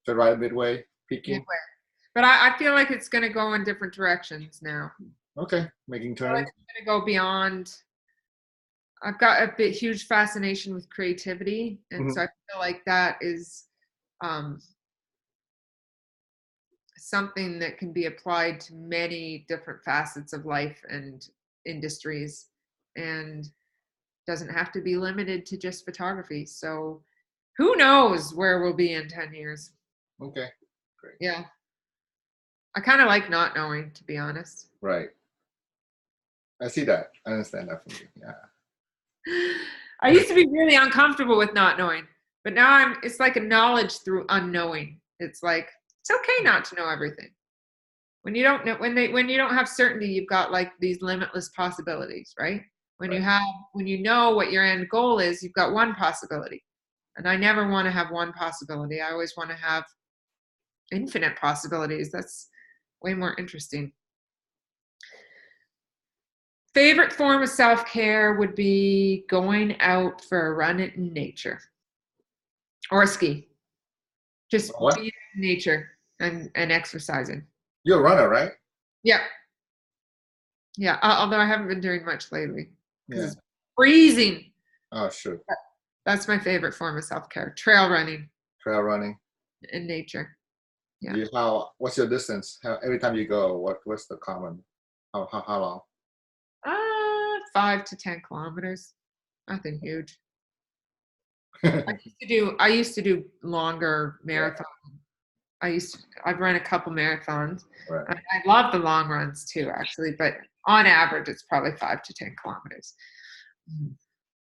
Feel right midway, peaking? Midway. But I feel like it's going to go in different directions now. Okay, making I feel like turns. it's going to go beyond. I've got a bit huge fascination with creativity, and so Hmm. I feel like that is um, something that can be applied to many different facets of life and industries, and doesn't have to be limited to just photography. So, who knows where we'll be in 10 years? Okay, great. Yeah, I kind of like not knowing, to be honest. Right. I see that. I understand that from you. Yeah. I used to be really uncomfortable with not knowing, but now it's like a knowledge through unknowing. It's like it's okay not to know everything. When you don't know, when you don't have certainty, you've got like these limitless possibilities, right? Right. When you know what your end goal is, you've got one possibility. And I never want to have one possibility. I always want to have infinite possibilities. That's way more interesting. Favorite form of self-care would be going out for a run in nature or a ski. Just What? being in nature and exercising. You're a runner, right? Yeah. Yeah. Although I haven't been doing much lately because Yeah. it's freezing. Oh, sure. That's my favorite form of self-care. Trail running Trail running. in nature. Yeah. What's your distance? Every time you go, what's the common? How long? 5 to 10 kilometers. Nothing huge. I used to do longer Yeah. marathons. I've run a couple marathons. Right. I love the long runs too, actually, but on average, it's probably 5 to 10 kilometers. Mhm.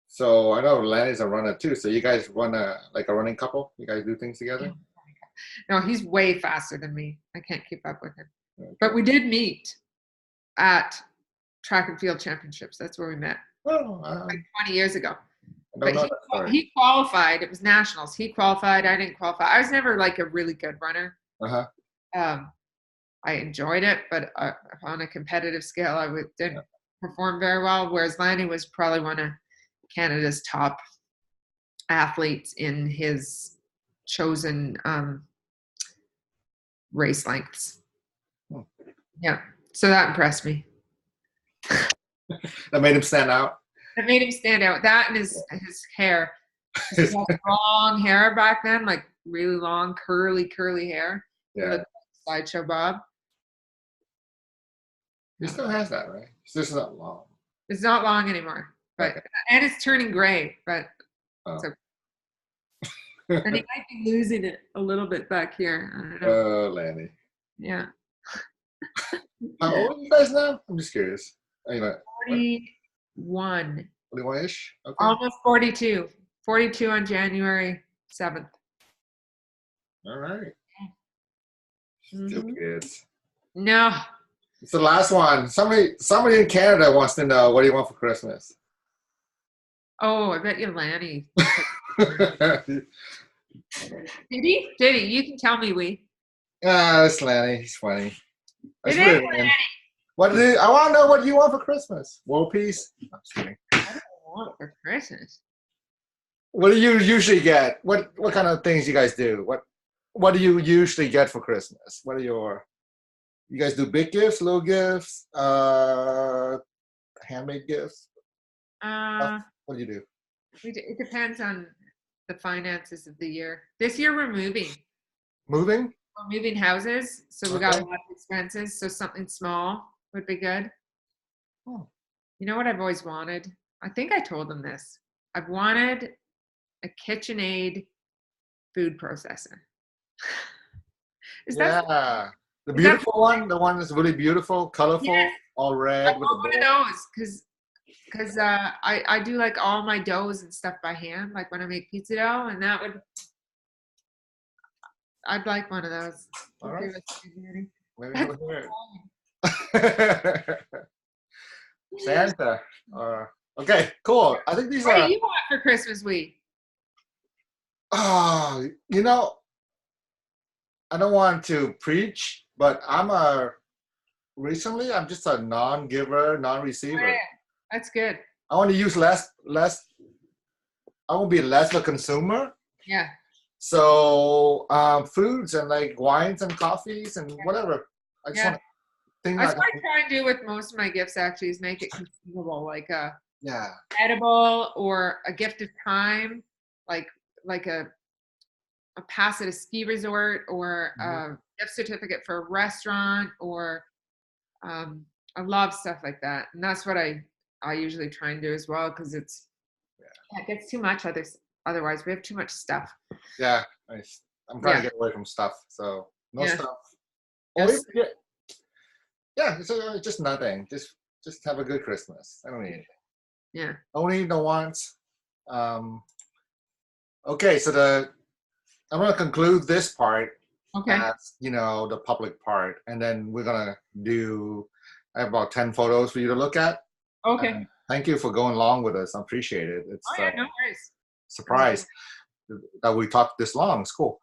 So I know Lanny's a runner too. So you guys run like a running couple? You guys do things together? No, he's way faster than me. I can't keep up with him. But Okay. we did meet at track and field championships. That's where we met Well, like 20 years ago. I don't But know that story. he qualified. It was nationals. He qualified. I didn't qualify. I was never like a really good runner. Uh-huh. Um, I enjoyed it, but on a competitive scale, didn't perform very well. Whereas Lanny was probably one of Canada's top athletes in his chosen race lengths. Hmm. Yeah, so that impressed me. That made him stand out. It made him stand out. That and his hair. He had long hair back then, like really long, curly hair. He Yeah. looked like Sideshow Bob. He still has that, right? It's just not long. It's not long anymore, but Okay. and it's turning gray. But Oh. so, and he might be losing it a little bit back here. I don't know. Oh, Lanny. Yeah, How old are you guys now? I'm just curious. Anyway, what? 41, 21-ish? Okay. almost 42. 42 on January 7th. All right. Still Mm-hmm. kids. No. It's the last one. Somebody in Canada wants to know, what do you want for Christmas? Oh, I bet you Lanny. Did he? You can tell me It's Lanny. He's funny. I It just put is it in. I want to know what you want for Christmas. World peace? I'm just kidding. What do I want for Christmas? What do you usually get? What kind of things you guys do? What do you usually get for Christmas? You guys do big gifts, little gifts, handmade gifts? Uh, What do you do? it depends on the finances of the year. This year we're moving. Moving? We're moving houses, so we got Okay. a lot of expenses. So something small would be good. Oh. You know what I've always wanted? I think I told them this. I've wanted a KitchenAid food processor. Is that Yeah. The is that beautiful one, the one that's really beautiful, colorful, yes? all I red with the want one bowl. of those because I do like all my doughs and stuff by hand, like when I make pizza dough, and I'd like one of those. All Okay, right. let's see, Danny. Maybe That's we'll hear it. Santa. Okay, cool. I think these What do are. you want for Christmas week? Oh, you know, I don't want to preach, but recently I'm just a non-giver, Oh, yeah, non-receiver. that's good. I want to use less. I want to be less of a consumer. Yeah, So foods and like wines and coffees and yeah, whatever. I just yeah. want to think That's like, what I try and do with most of my gifts. Actually, is make it consumable, like a yeah. edible or a gift of time, like like a pass at a ski resort or Mhm. a gift certificate for a restaurant or um, I love stuff like that, and that's what I usually try and do as well because it gets too much otherwise we have too much stuff. Yeah, I'm trying to Yeah, get away from stuff. So no yeah, stuff. Or yes, even, yeah, just nothing. Just have a good Christmas. I don't need anything. yeah. Only the wants. Um, okay, so I'm gonna conclude this part Okay, as the public part, and then we're gonna do. I have about 10 photos for you to look at. okay. And thank you for going along with us. I appreciate it. Oh It's a yeah, no worries. Sounds good. surprise that we talked this long. It's cool.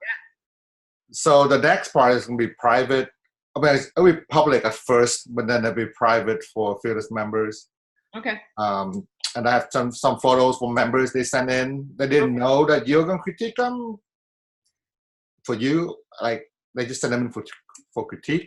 So the next part is going to be private. I mean, it'll be public at first, but then it'll be private for Fearless members. Okay, And I have some photos from members they sent in. They didn't okay. know that you're going to critique them. For you, like they just send them in for critique.